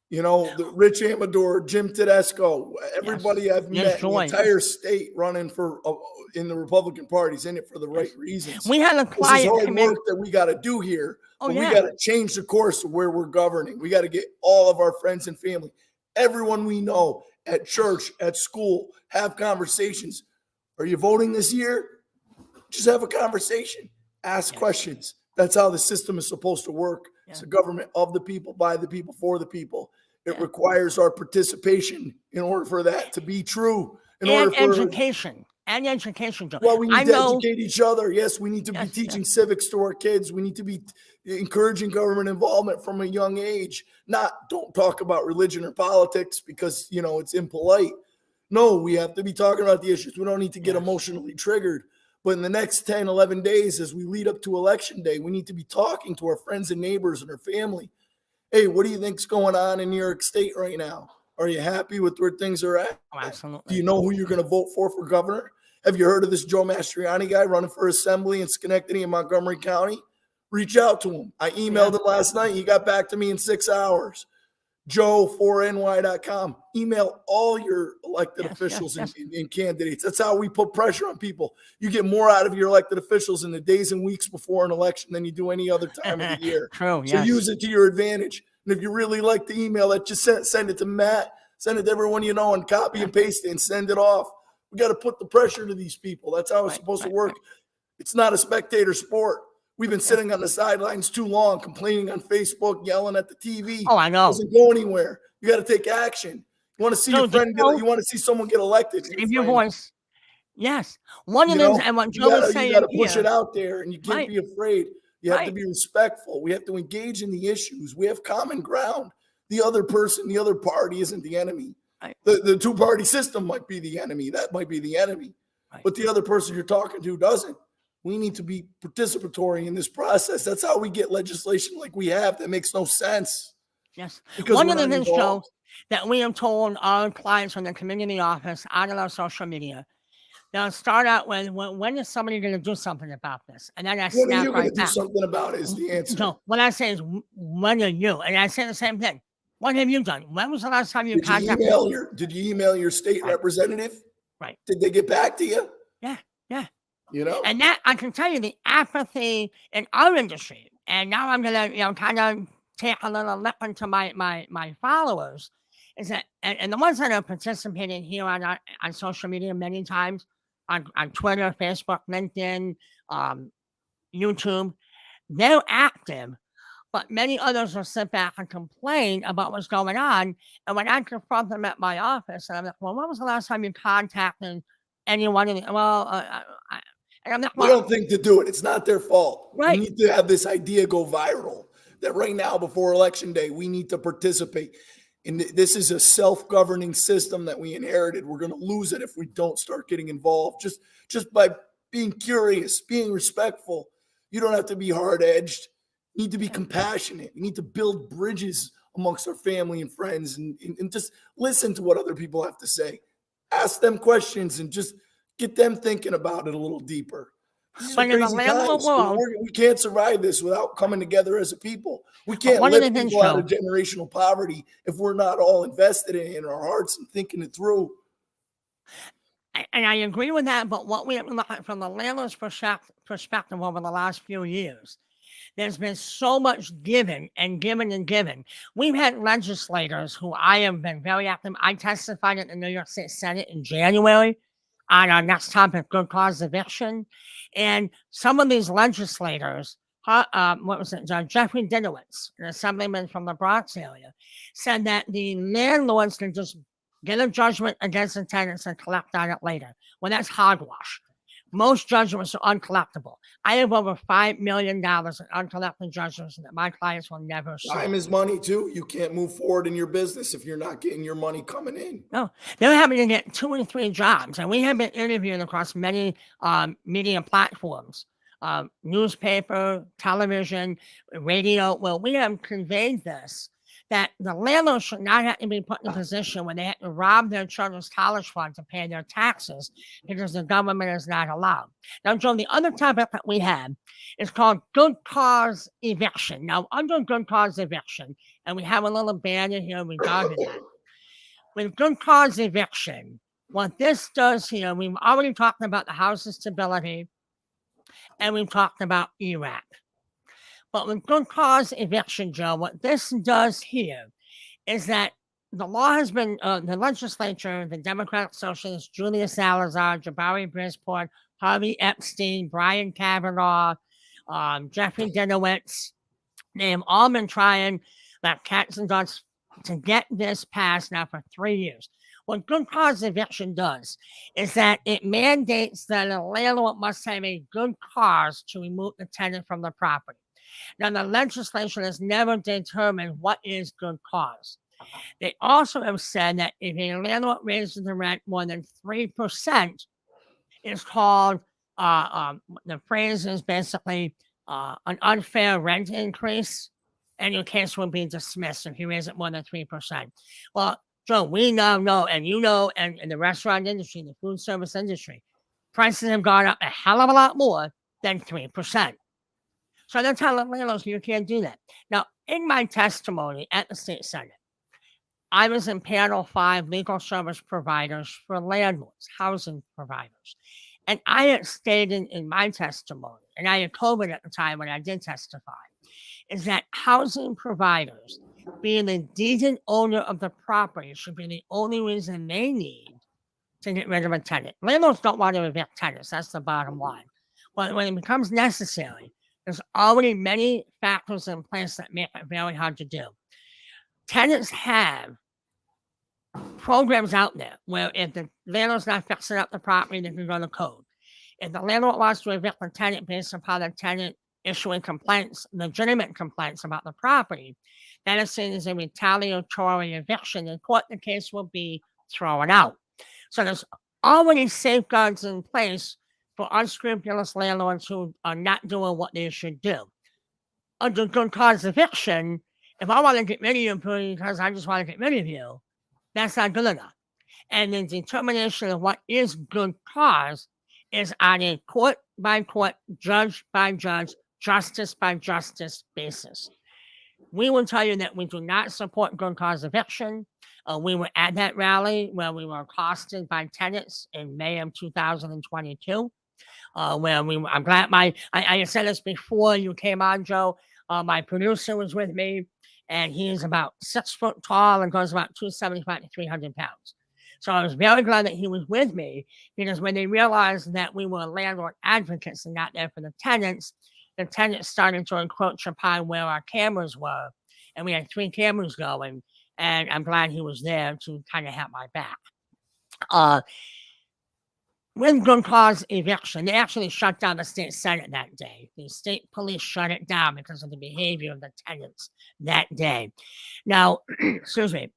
The Rich Amador, Jim Tedesco, everybody I've met in the entire state running for in the Republican Party's in it for the right reasons. We had a quiet work that we got to do here. We got to change the course of where we're governing. We got to get all of our friends and family, everyone we know at church, at school, have conversations. Are you voting this year? Just have a conversation. Ask questions. That's how the system is supposed to work. It's a government of the people, by the people, for the people. It requires our participation in order for that to be true. Education. Well, we need to educate each other. Yes, we need to be teaching civics to our kids. We need to be encouraging government involvement from a young age. Don't talk about religion or politics because, it's impolite. No, we have to be talking about the issues. We don't need to get emotionally triggered. But in the next 10, 11 days, as we lead up to Election Day, we need to be talking to our friends and neighbors and our family. Hey, what do you think's going on in New York State right now? Are you happy with where things are at? Oh, absolutely. Do you know who you're going to vote for governor? Have you heard of this Joe Mastroianni guy running for assembly in Schenectady and Montgomery County? Reach out to him. I emailed him last night. He got back to me in 6 hours. Joe4ny.com. Email all your elected officials and candidates. That's how we put pressure on people. You get more out of your elected officials in the days and weeks before an election than you do any other time of the year. True, so use it to your advantage. And if you really like the email that just send it to Matt, send it to everyone you know, and copy and paste it and send it off. We got to put the pressure to these people. That's how it's supposed to work. It's not a spectator sport. We've been sitting on the sidelines too long, complaining on Facebook, yelling at the TV. Oh, I know. It doesn't go anywhere. You got to take action. You want to see your friend you want to see someone get elected. Save your voice. Yes. One of You them, know, and what you Joe was gotta you saying gotta push it here, out there, and you can't right, be afraid. You have to right, be respectful. We have to engage in the issues. We have common ground. The other person, the other party isn't the enemy. right, The two-party system might be the enemy. That might be the enemy. right. But the other person you're talking to doesn't. We need to be participatory in this process. That's how we get legislation like we have that makes no sense Yes. because One we're of the not things, Joe, involved. that we have told our clients from the community office out of our social media, they'll start out with, when is somebody going to do something about this? And then I When are snap you going to right do back. something about it is the answer. So what I say is, when are you? And I say the same thing. What have you done? When was the last time you contacted? Did you email your state Right, representative? right. Did they get back to you? Yeah, yeah. You know? And that, I can tell you, the apathy in our industry, and now I'm gonna, kind of take a little lip into my followers, is that, and the ones that are participating here on social media many times, on Twitter, Facebook, LinkedIn, um, YouTube, they're active, but many others will sit back and complain about what's going on. And when I confront them at my office, and I'm like, well, when was the last time you contacted anyone? And I'm like, They well, don't think to do it. It's not their fault. We right. need to have this idea go viral that right now, before election day, we need to participate. And this is a self-governing system that we inherited. We're going to lose it if we don't start getting involved. Just by being curious, being respectful. You don't have to be hard-edged. You need to be compassionate. We need to build bridges amongst our family and friends, and just listen to what other people have to say. Ask them questions and just get them thinking about it a little deeper. These are But in the crazy landlord times. world, We can't survive this without coming together as a people. We but can't one of the lift things, people out of Joe, generational poverty if we're not all invested in our hearts and thinking it through. and I agree with that, but what we have to look at from the landlord's perspective over the last few years, there's been so much given and given and given. We've had legislators who I have been very active. I testified at the New York State Senate in January on our next topic, good cause eviction. And some of these legislators, what was it? Jeffrey Dinowitz, an assemblyman from the Bronx area, said that the landlords can just get a judgment against the tenants and collect on it later. Well, that's hogwash. Most judgments are uncollectible. I have over $5 million in uncollected judgments that my clients will never see. Time is money too. You can't move forward in your business if you're not getting your money coming in. No, they're having to get 2 or 3 jobs, and we have been interviewed across many media platforms, newspaper, television, radio. Well, we have conveyed this, that the landlord should not have to be put in a position where they have to rob their children's college fund to pay their taxes because the government is not allowed. Now, Joe, the other topic that we have is called good cause eviction. Now, under good cause eviction, and we have a little banner here regarding that. With good cause eviction, what this does here, we've already talked about the house's stability, and we've talked about ERAP. But with good cause eviction, Joe, what this does here is that the law has been, the legislature, the Democratic Socialists, Julia Salazar, Jabari Brisport, Harvey Epstein, Brian Kavanaugh, Jeffrey Dinowitz, they've all been trying like cats and dogs to get this passed now for 3 years. What good cause eviction does is that it mandates that a landlord must have a good cause to remove the tenant from the property. Now, the legislation has never determined what is good cause. They also have said that if a landlord raises the rent more than 3%, it's called, the phrase is basically an unfair rent increase, and your case will be dismissed if you raise it more than 3%. Well, Joe, we now know, and you know, and in the restaurant industry, the food service industry, prices have gone up a hell of a lot more than 3%. So they're telling landlords you can't do that. Now, in my testimony at the state senate, I was in panel 5, legal service providers for landlords, housing providers. And I had stated in my testimony, and I had COVID at the time when I did testify, is that housing providers, being the deeded owner of the property, should be the only reason they need to get rid of a tenant. Landlords don't want to evict tenants. That's the bottom line. But when it becomes necessary, there's already many factors in place that make it very hard to do. Tenants have programs out there where if the landlord's not fixing up the property, they can go to code. If the landlord wants to evict the tenant based upon the tenant issuing complaints, legitimate complaints about the property, that is seen as a retaliatory eviction. In court, the case will be thrown out. So there's already safeguards in place for unscrupulous landlords who are not doing what they should do. Under good cause eviction, if I want to get rid of you because I just want to get rid of you, that's not good enough. And the determination of what is good cause is on a court by court, judge by judge, justice by justice basis. We will tell you that we do not support good cause eviction. We were at that rally where we were accosted by tenants in May of 2022. I'm glad I said this before you came on, Joe. My producer was with me, and he is about 6 foot tall and goes about 275 to 300 pounds. So I was very glad that he was with me, because when they realized that we were landlord advocates and not there for the tenants started to encroach upon where our cameras were. And we had 3 cameras going, and I'm glad he was there to kind of have my back. With good cause eviction, they actually shut down the state senate that day. The state police shut it down because of the behavior of the tenants that day. Now, excuse me,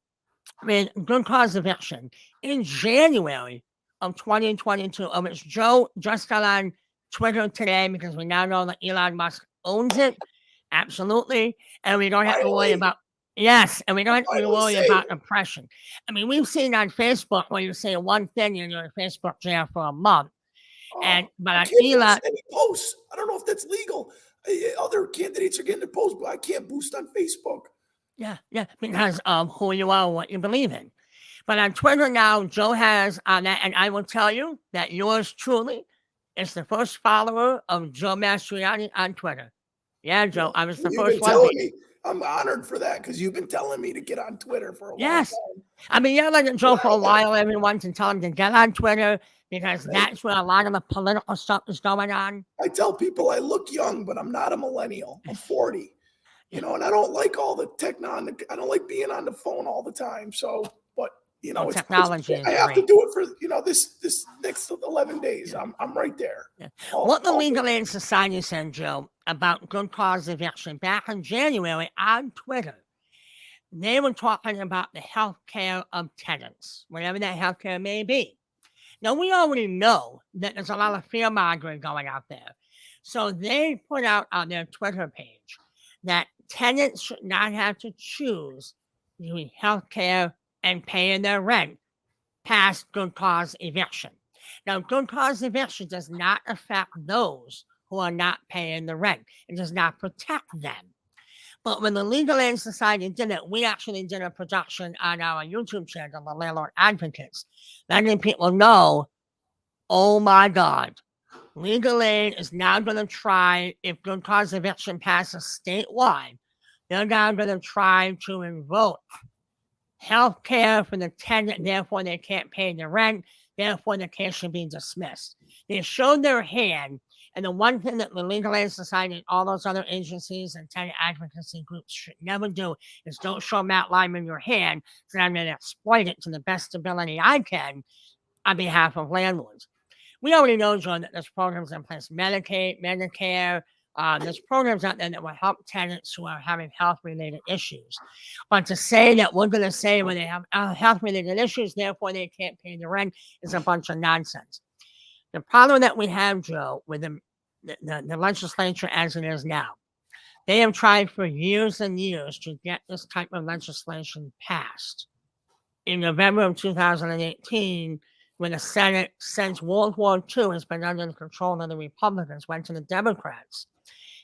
with good cause eviction, in January of 2022, of which Joe just got on Twitter today because we now know that Elon Musk owns it. Absolutely. And we don't have to worry about, yes, and we don't have to worry about oppression. I mean, we've seen on Facebook where you say one thing and you're in Facebook jail for a month. But on Elon, any posts. I don't know if that's legal. Other candidates are getting their posts, but I can't boost on Facebook. Yeah, because of who you are, what you believe in. But on Twitter now, Joe has on that, and I will tell you that yours truly is the first follower of Joe Mastroianni on Twitter. Yeah, Joe, I was the first one. I'm honored for that because you've been telling me to get on Twitter for a while. Yes. I mean, yeah, like Joe for a while, everyone can tell him to get on Twitter because that's where a lot of the political stuff is going on. I tell people I look young, but I'm not a millennial. I'm 40. And I don't like all the I don't like being on the phone all the time. So, but technology. I have to do it for this next 11 days. Yeah. I'm right there. Yeah. What the Legal Aid Society said, Joe, about good cause eviction back in January on Twitter, they were talking about the health care of tenants, whatever that health care may be. Now, we already know that there's a lot of fear mongering going out there. So they put out on their Twitter page that tenants should not have to choose between health care and paying their rent past good cause eviction. Now, good cause eviction does not affect those who are not paying the rent. It does not protect them. But when the Legal Aid Society did it, we actually did a production on our YouTube channel, The Landlord Advocates, letting people know, oh my God, Legal Aid is now going to try, if good cause eviction passes statewide, they're now going to try to invoke health care for the tenant, therefore they can't pay the rent, therefore the case should be dismissed. They showed their hand, and the one thing that the Legal Aid Society and all those other agencies and tenant advocacy groups should never do is don't show Matt Lyman your hand, so I'm going to exploit it to the best ability I can on behalf of landlords. We already know, John, that there's programs in place, Medicaid, Medicare. There's programs out there that will help tenants who are having health-related issues. But to say that we're going to say when they have health-related issues, therefore they can't pay the rent, is a bunch of nonsense. The problem that we have, Joe, with the legislature as it is now, they have tried for years and years to get this type of legislation passed. In November of 2018, when the Senate, since World War II, has been under the control of the Republicans, went to the Democrats.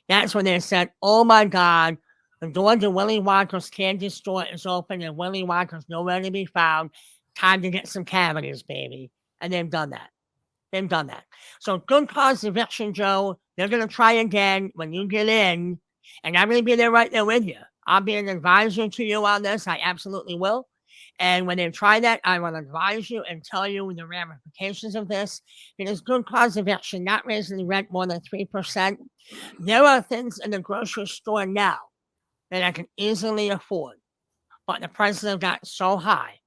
That's when they said, oh my God, the door to Willy Wonka's candy store is open and Willy Wonka's nowhere to be found. Time to get some cavities, baby. And they've done that. So good cause eviction, Joe, they're going to try again when you get in, and I'm going to be there right there with you. I'll be an advisor to you on this. I absolutely will. And when they try that, I will advise you and tell you the ramifications of this. It is good cause eviction, not raising the rent more than 3%. There are things in the grocery store now that I can easily afford, but the prices have got so high.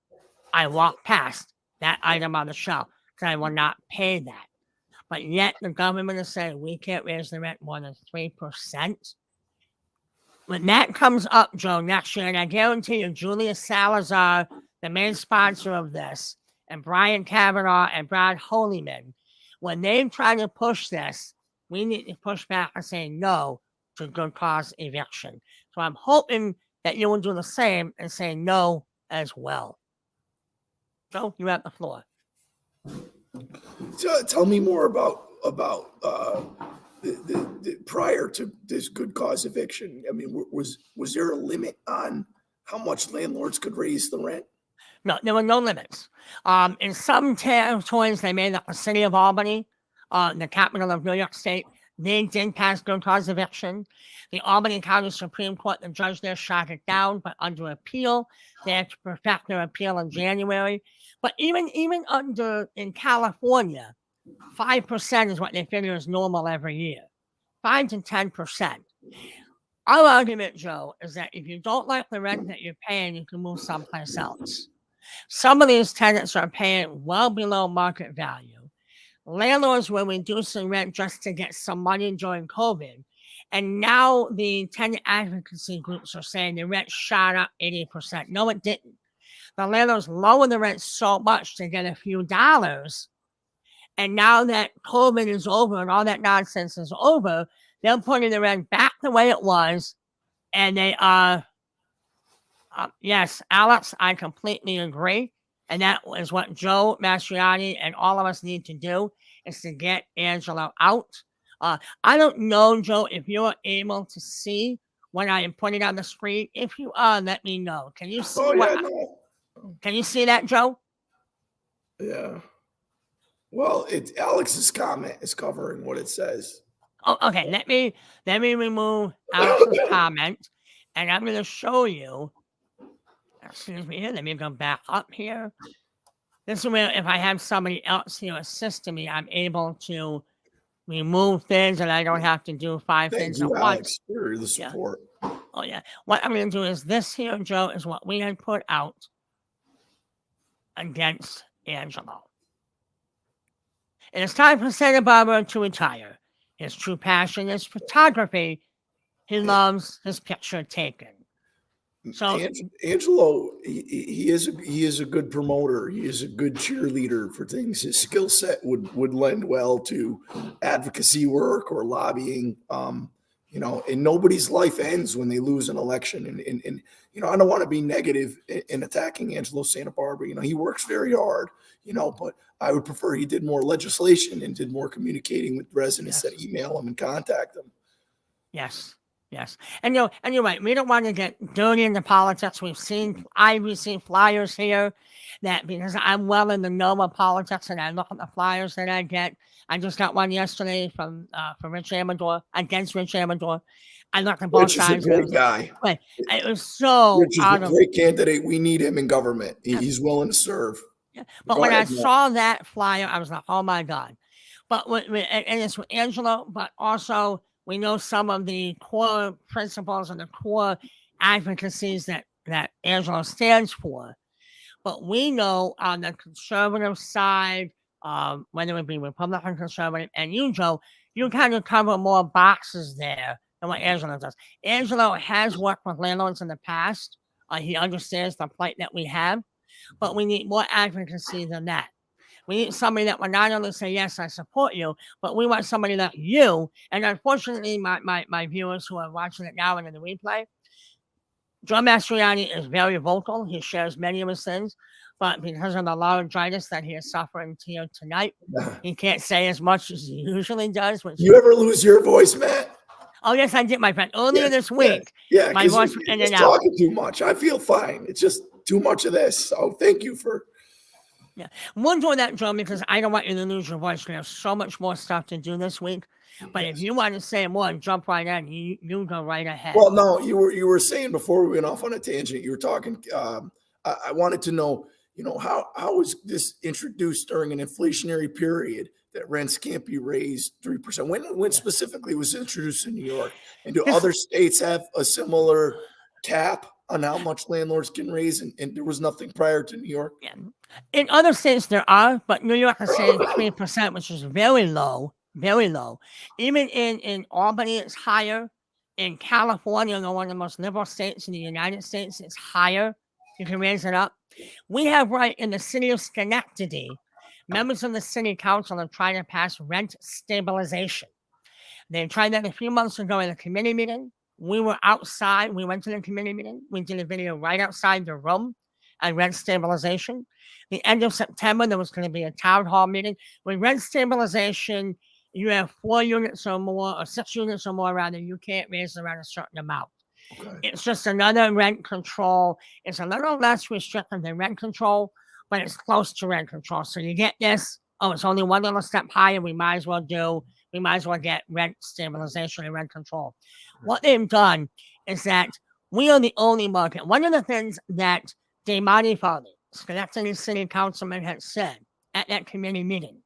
I walk past that item on the shelf because I will not pay that. But yet the government is saying we can't raise the rent more than 3%. When that comes up, Joe, next year, and I guarantee you, Julius Salazar, the main sponsor of this, and Brian Kavanaugh and Brad Holyman, when they try to push this, we need to push back and say no to good cause eviction. So I'm hoping that you will do the same and say no as well. Joe, you have the floor. So tell me more about the prior to this good cause eviction. I mean, was there a limit on how much landlords could raise the rent? No, there were no limits. In some territories, they made up the city of Albany, the capital of New York State. They did pass good cause eviction. The Albany County Supreme Court, the judge there shot it down, but under appeal, they had to perfect their appeal in January. But even in California, 5% is what they figure is normal every year. 5 to 10%. Our argument, Joe, is that if you don't like the rent that you're paying, you can move someplace else. Some of these tenants are paying well below market value. Landlords were reducing rent just to get some money during COVID. And now the tenant advocacy groups are saying the rent shot up 80%. No, it didn't. The landlords lowered the rent so much to get a few dollars. And now that COVID is over and all that nonsense is over, they're putting the rent back the way it was. And they are, yes, Alex, I completely agree. And that is what Joe Mastroianni and all of us need to do, is to get Angelo out. I don't know, Joe, if you're able to see when I am putting on the screen. If you are, let me know. Can you see Can you see that, Joe? Yeah. Well, Alex's comment is covering what it says. Oh, okay. Let me remove Alex's comment, and I'm going to show you. Excuse me here. Let me go back up here. This is where, if I have somebody else here assisting me, I'm able to remove things, and I don't have to do five things at once. Alex, for the support. Yeah. Oh, yeah. What I'm going to do is this here, Joe, is what we had put out against Angelo. It is time for Santa Barbara to retire. His true passion is photography. He loves his picture taken. So Angelo, he is a good promoter. He is a good cheerleader for things. His skill set would lend well to advocacy work or lobbying. And nobody's life ends when they lose an election. And I don't want to be negative in attacking Angelo Santa Barbara. He works very hard. But I would prefer he did more legislation and did more communicating with residents that email him and contact them. Yes. And you're right. We don't want to get dirty into politics. I've received flyers here that, because I'm well in the know of politics and I look at the flyers that I get. I just got one yesterday from Rich Amador, against Rich Amador. I looked at both sides. Rich is a great guy. But it was so Rich is a great candidate. We need him in government. He's willing to serve. Yeah. But when I saw that flyer, I was like, oh my God. But and it's with Angelo, but also we know some of the core principles and the core advocacies that Angelo stands for. But we know on the conservative side, whether it be Republican, conservative, and you, Joe, you kind of cover more boxes there than what Angelo does. Angelo has worked with landlords in the past. He understands the plight that we have, but we need more advocacy than that. We need somebody that will not only say, yes, I support you, but we want somebody like you. And unfortunately, my viewers who are watching it now and in the replay, Joe Mastroianni is very vocal. He shares many of his things, but because of the laryngitis that he is suffering here tonight, he can't say as much as he usually does. You ever lose your voice, Matt? Oh, yes, I did, my friend. Earlier this week, my voice was in and out. Talking too much. I feel fine. It's just too much of this. So thank you for... Yeah, we'll do that, Joe, because I don't want you to lose your voice. We have so much more stuff to do this week. But if you want to say more and jump right in, you go right ahead. Well, no, you were saying before we went off on a tangent, you were talking. I wanted to know, how was this introduced during an inflationary period that rents can't be raised 3%? When specifically was it introduced in New York? And do other states have a similar cap on how much landlords can raise, and there was nothing prior to New York? Yeah. In other states there are, but New York is saying 3%, which is very low, very low. Even in Albany, it's higher. In California, one of the most liberal states in the United States, it's higher. You can raise it up. We have right in the city of Schenectady, members of the city council are trying to pass rent stabilization. They tried that a few months ago in a committee meeting. We were outside. We went to the committee meeting. We did a video right outside the room on rent stabilization. The end of September, there was going to be a town hall meeting. With rent stabilization, you have 4 units or more, or 6 units or more, rather, you can't raise around a certain amount. Okay. It's just another rent control. It's a little less restrictive than rent control, but it's close to rent control. So you get this, oh, it's only one little step higher. We might as well get rent stabilization and rent control. What they've done is that we are the only market. One of the things that Damani Farley, Schenectady City Councilman, had said at that committee meeting,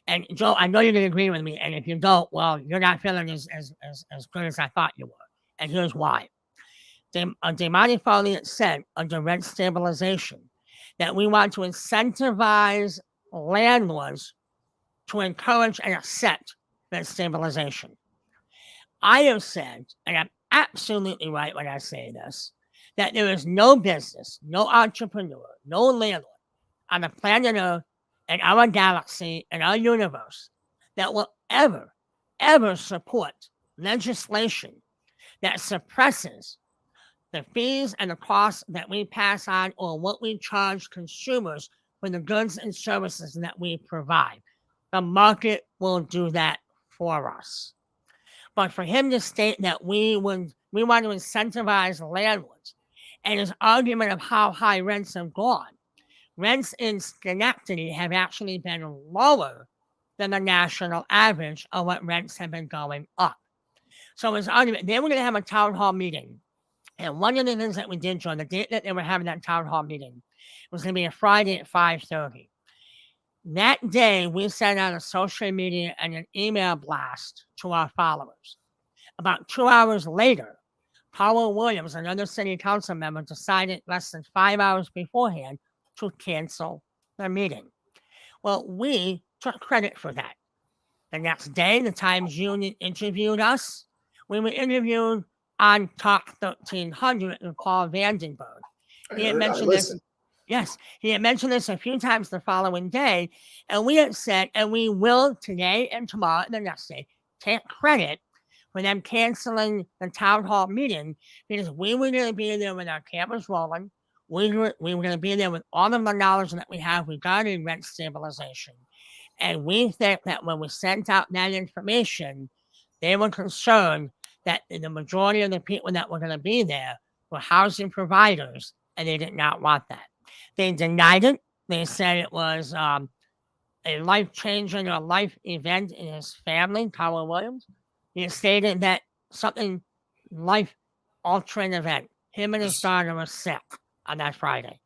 and Joe, I know you're going to agree with me, and if you don't, well, you're not feeling as good as I thought you were. And here's why. Damani Farley had said under rent stabilization that we want to incentivize landlords to encourage and accept rent stabilization. I have said, and I'm absolutely right when I say this, that there is no business, no entrepreneur, no landlord on the planet Earth, in our galaxy, in our universe, that will ever support legislation that suppresses the fees and the costs that we pass on or what we charge consumers for the goods and services that we provide. The market will do that for us. But for him to state that we want to incentivize landlords, and his argument of how high rents have gone, rents in Schenectady have actually been lower than the national average of what rents have been going up. So his argument, they were going to have a town hall meeting. And one of the things that we did, John, the date that they were having that town hall meeting was going to be a Friday at 5:30. That day, we sent out a social media and an email blast to our followers. About 2 hours later, Powell Williams, another city council member, decided less than 5 hours beforehand to cancel the meeting. Well, we took credit for that. The next day, the Times Union interviewed us. We were interviewed on Talk 1300 with Paul Vandenberg. He had mentioned this. Yes, he had mentioned this a few times the following day, and we had said, and we will today and tomorrow and the next day take credit for them canceling the town hall meeting because we were going to be there with our cameras rolling. We were going to be there with all of the knowledge that we have regarding rent stabilization. And we think that when we sent out that information, they were concerned that the majority of the people that were going to be there were housing providers, and they did not want that. They denied it. They said it was a life-changing or life event in his family, Powell Williams. He stated that something life-altering event. Him and his daughter were sick on that Friday.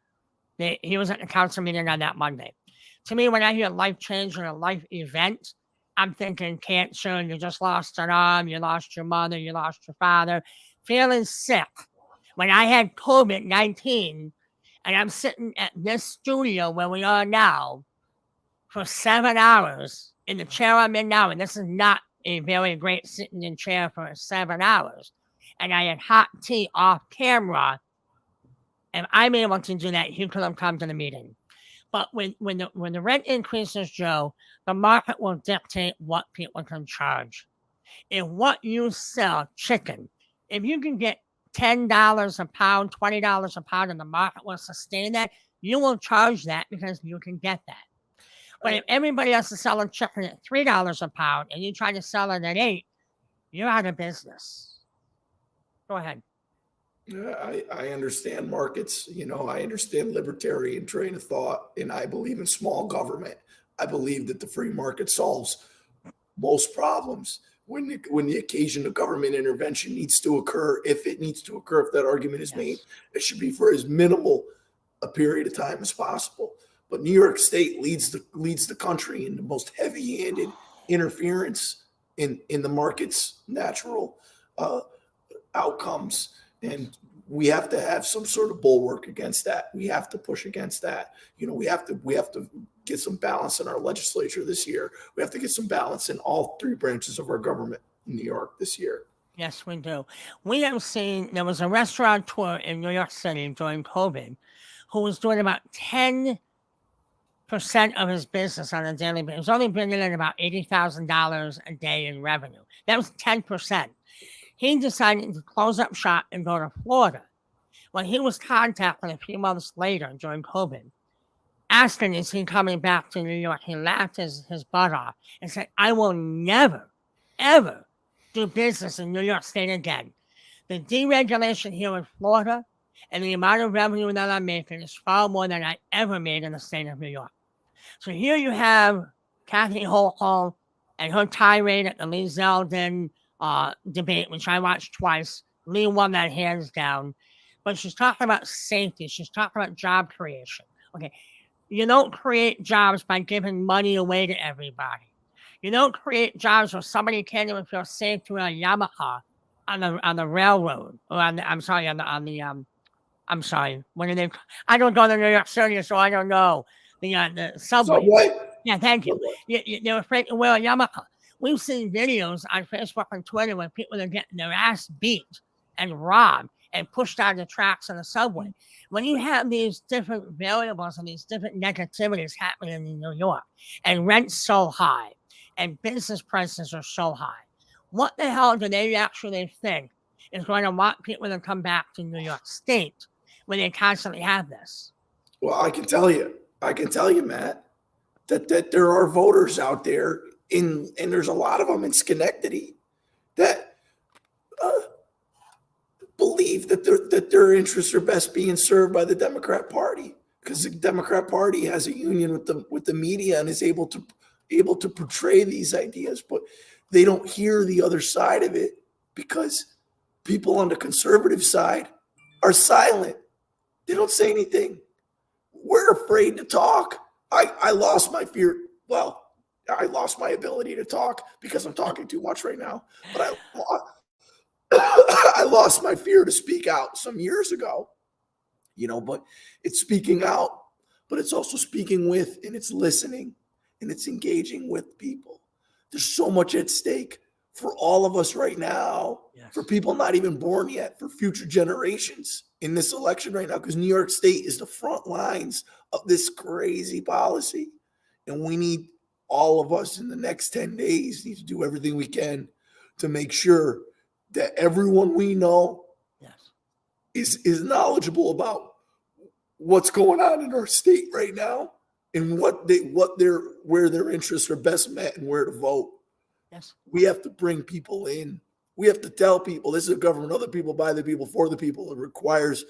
He was at the council meeting on that Monday. To me, when I hear life-changing or life event, I'm thinking cancer, you just lost an arm, you lost your mother, you lost your father, feeling sick. When I had COVID-19, and I'm sitting at this studio where we are now for 7 hours in the chair I'm in now, and this is not a very great sitting in chair for 7 hours, and I had hot tea off camera, and I'm able to do that, he could have come to the meeting. But when the rent increases, Joe, the market will dictate what people can charge. If what you sell, chicken, if you can get $10 a pound, $20 a pound, and the market will sustain that, you will charge that because you can get that. But if everybody else is selling chicken at $3 a pound and you try to sell it at $8, you're out of business. Go ahead. I understand markets. I understand libertarian train of thought, and I believe in small government. I believe that the free market solves most problems. When the occasion of government intervention needs to occur, if it needs to occur, if that argument is made, it should be for as minimal a period of time as possible. But New York State leads the country in the most heavy-handed interference in the market's natural outcomes. And we have to have some sort of bulwark against that. We have to push against that. We have to get some balance in our legislature this year. We have to get some balance in all three branches of our government in New York this year. Yes, we do. We have seen, there was a restaurateur in New York City during COVID who was doing about 10% of his business on a daily basis. He was only bringing in about $80,000 a day in revenue. That was 10%. He decided to close up shop and go to Florida. When he was contacted a few months later during COVID, asking, is he coming back to New York? He laughed his butt off and said, I will never, ever do business in New York State again. The deregulation here in Florida and the amount of revenue that I'm making is far more than I ever made in the state of New York. So here you have Kathy Hochul and her tirade at the Lee Zeldin debate, which I watched twice. Lee won that hands down. But she's talking about safety. She's talking about job creation. Okay, you don't create jobs by giving money away to everybody. You don't create jobs where somebody can't even feel safe to a Yamaha on the railroad or I'm sorry, what are they? I don't go to New York City, so I don't know. The subway. Yeah, thank you. They're afraid to wear a Yamaha. We've seen videos on Facebook and Twitter where people are getting their ass beat and robbed and pushed out of the tracks on the subway. When you have these different variables and these different negativities happening in New York, and rent's so high, and business prices are so high, what the hell do they actually think is going to want people to come back to New York State when they constantly have this? Well, I can tell you, Matt, that there are voters out there and there's a lot of them in Schenectady that believe that their interests are best being served by the Democrat Party, because the Democrat Party has a union with the media and is able to portray these ideas, but they don't hear the other side of it because people on the conservative side are silent. They don't say anything. We're afraid to talk. I lost my fear. Well, I lost my ability to talk because I'm talking too much right now, but I lost my fear to speak out some years ago, but it's speaking out, but it's also speaking with, and it's listening, and it's engaging with people. There's so much at stake for all of us right now, yes, for people not even born yet, for future generations in this election right now, because New York State is the front lines of this crazy policy. And we need, all of us in the next 10 days need to do everything we can to make sure that everyone we know, yes, is knowledgeable about what's going on in our state right now and where their interests are best met and where to vote. Yes. We have to bring people in. We have to tell people this is a government, other people, by the people, for the people. It requires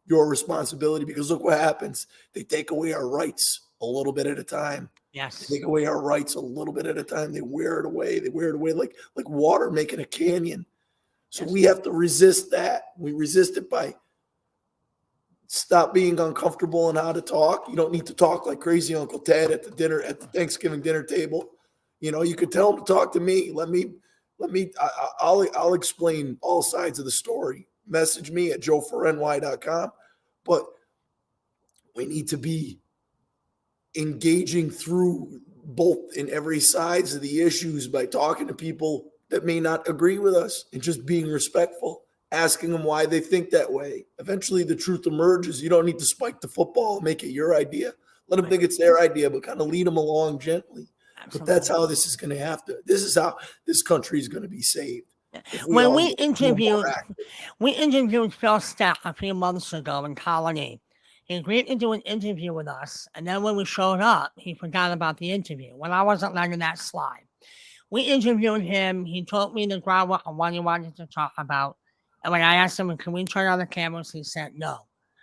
your responsibility, because look what happens. They take away our rights a little bit at a time. Yes. They take away our rights a little bit at a time. They wear it away. They wear it away like water making a canyon. So yes, we have to resist that. We resist it by stop being uncomfortable in how to talk. You don't need to talk like crazy Uncle Ted at the Thanksgiving dinner table. You could tell him to talk to me. I'll explain all sides of the story. Message me at joe4ny.com. But we need to be engaging through both in every sides of the issues by talking to people that may not agree with us and just being respectful, asking them why they think that way. Eventually the truth emerges. You don't need to spike the football and make it your idea. Let them think it's their idea, but kind of lead them along gently. Absolutely. But that's how this is going to this is how this country is going to be saved. When we interviewed Phil Stack a few months ago in Colony, he agreed to do an interview with us. And then when we showed up, he forgot about the interview. Well, I wasn't letting that slide. We interviewed him. He told me the groundwork on what he wanted to talk about. And when I asked him, can we turn on the cameras? He said no.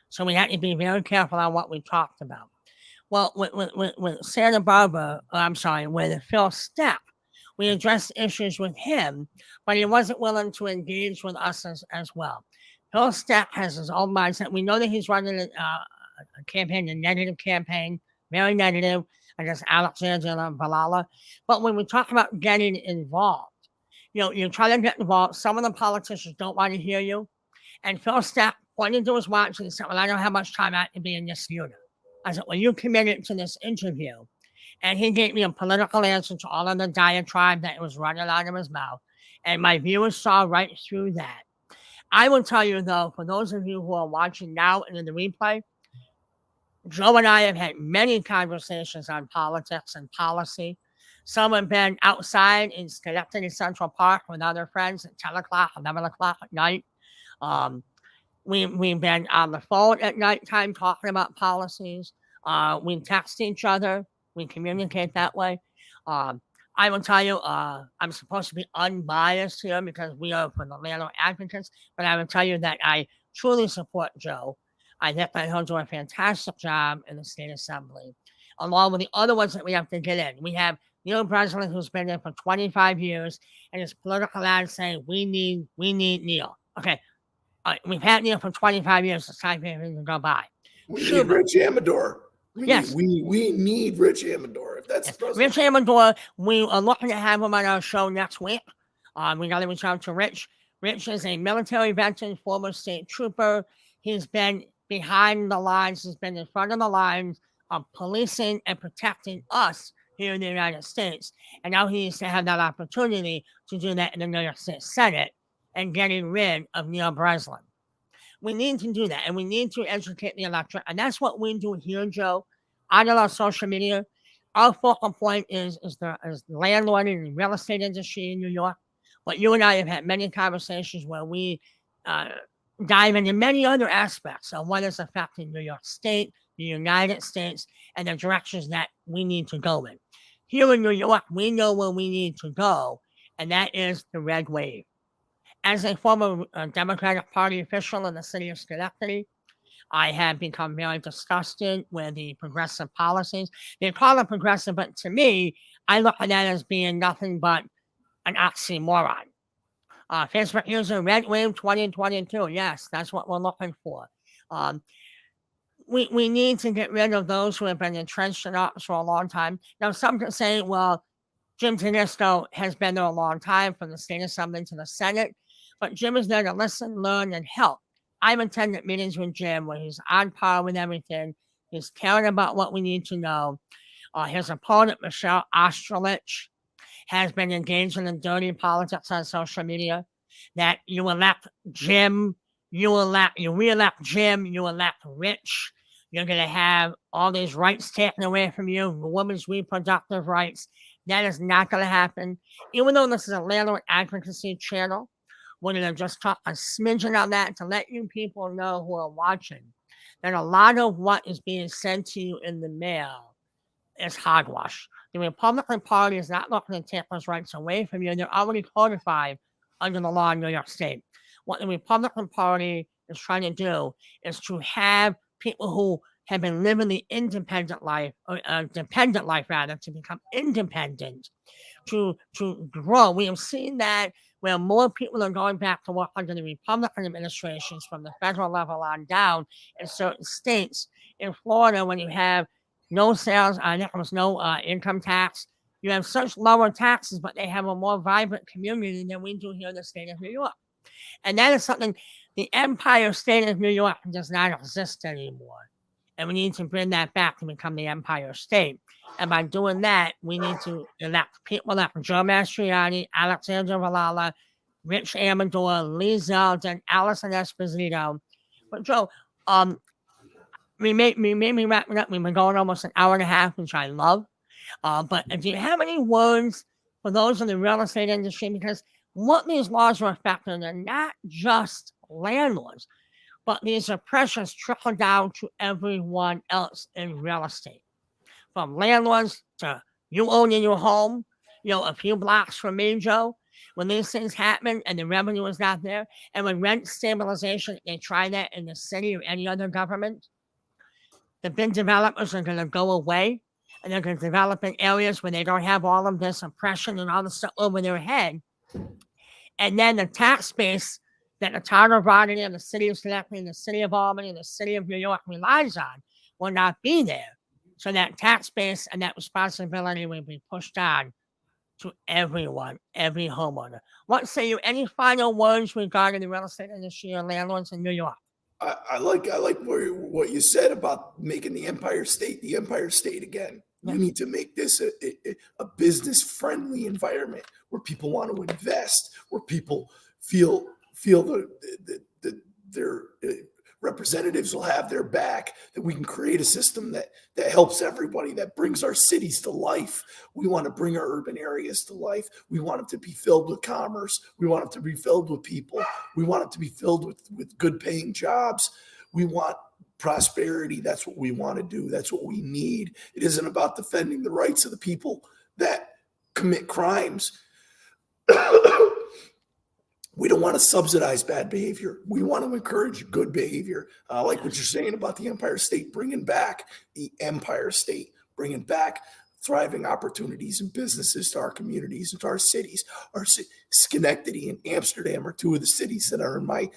So we had to be very careful on what we talked about. Well, with Santa Barbara, with Phil Stack, we addressed issues with him, but he wasn't willing to engage with us as well. Phil Stack has his own mindset. We know that he's running a campaign, a negative campaign, very negative, against Alexandra Valala. But when we talk about getting involved, you try to get involved. Some of the politicians don't want to hear you. And Phil Stack pointed to his watch and he said, well, I don't have much time. I have to be in this unit. I said, well, you committed to this interview. And he gave me a political answer to all of the diatribe that was running out of his mouth. And my viewers saw right through that. I will tell you, though, for those of you who are watching now and in the replay, Joe and I have had many conversations on politics and policy. Some have been outside in Schenectady Central Park with other friends at 10 o'clock, 11 o'clock at night. We've been on the phone at nighttime talking about policies. We text each other. We communicate that way. I will tell you, I'm supposed to be unbiased here because we are for the landlord advocates, but I will tell you that I truly support Joe. I think that he'll do a fantastic job in the state assembly, along with the other ones that we have to get in. We have Neil Breslin, who's been there for 25 years, and his political ads saying, we need Neil. Okay, we've had Neil for 25 years. It's time for him to go by. We need Rich Amador. We need Rich Amador. If that's the president. Rich Amador, we are looking to have him on our show next week. We got to reach out to Rich. Rich is a military veteran, former state trooper. He's been behind the lines. He's been in front of the lines of policing and protecting us here in the United States. And now he needs to have that opportunity to do that in the New York State Senate and getting rid of Neil Breslin. We need to do that, and we need to educate the electorate. And that's what we do here, Joe, on our social media. Our focal point is the landlord and real estate industry in New York. But you and I have had many conversations where we dive into many other aspects of what is affecting New York State, the United States, and the directions that we need to go in. Here in New York, we know where we need to go, and that is the red wave. As a former Democratic Party official in the city of Schenectady, I have become very disgusted with the progressive policies. They call it progressive, but to me, I look at that as being nothing but an oxymoron. Facebook user Red Wave 2022. Yes, that's what we're looking for. We need to get rid of those who have been entrenched in office for a long time. Now, some can say, well, Jim Tedesco has been there a long time, from the state assembly to the Senate, but Jim is there to listen, learn, and help. I've attended meetings with Jim where he's on par with everything. He's caring about what we need to know. His opponent, Michelle Osterlich, has been engaging in dirty politics on social media. That you elect Jim, you re-elect Jim, you elect Rich. You're going to have all these rights taken away from you, women's reproductive rights. That is not going to happen. Even though this is a landlord advocacy channel, we're going to just talk a smidgen on that to let you people know who are watching that a lot of what is being sent to you in the mail is hogwash. The Republican Party is not looking to take those rights away from you. They're already codified under the law in New York State. What the Republican Party is trying to do is to have people who have been living the independent life, or dependent life rather, to become independent, to grow. We have seen that where more people are going back to work under the Republican administrations from the federal level on down in certain states. In Florida, when you have no sales, there was no income tax, you have such lower taxes, but they have a more vibrant community than we do here in the state of New York. And that is something, the Empire State of New York does not exist anymore. And we need to bring that back to become the Empire State. And by doing that, we need to elect people like Joe Mastroianni, Alexandra Villala, Rich Amador, Lee Zeldin, Allison Esposito. But Joe, we may be wrapping up. We've been going almost an hour and a half, which I love. But do you have any words for those in the real estate industry? Because what these laws are affecting are not just landlords, but these pressures trickle down to everyone else in real estate. From landlords to you owning your home, a few blocks from me, Joe, when these things happen and the revenue is not there, and when rent stabilization, they try that in the city or any other government, the big developers are going to go away, and they're going to develop in areas where they don't have all of this oppression and all this stuff over their head. And then the tax base that the town of Rotterdam, the city of Schenectady, the city of Albany, and the city of New York relies on will not be there. So that tax base and that responsibility will be pushed on to everyone, every homeowner. What say you? Any final words regarding the real estate industry or landlords in New York? I like what you said about making the Empire State again. We Yes. need to make this a business friendly environment where people want to invest, where people feel that their representatives will have their back, that we can create a system that helps everybody, that brings our cities to life. We want to bring our urban areas to life. We want them to be filled with commerce. We want them to be filled with people. We want it to be filled with good paying jobs. We want prosperity. That's what we want to do. That's what we need. It isn't about defending the rights of the people that commit crimes. We don't want to subsidize bad behavior. We want to encourage good behavior. I like what you're saying about the Empire State, bringing back the Empire State, bringing back thriving opportunities and businesses to our communities and to our cities. Schenectady and Amsterdam are two of the cities that are in my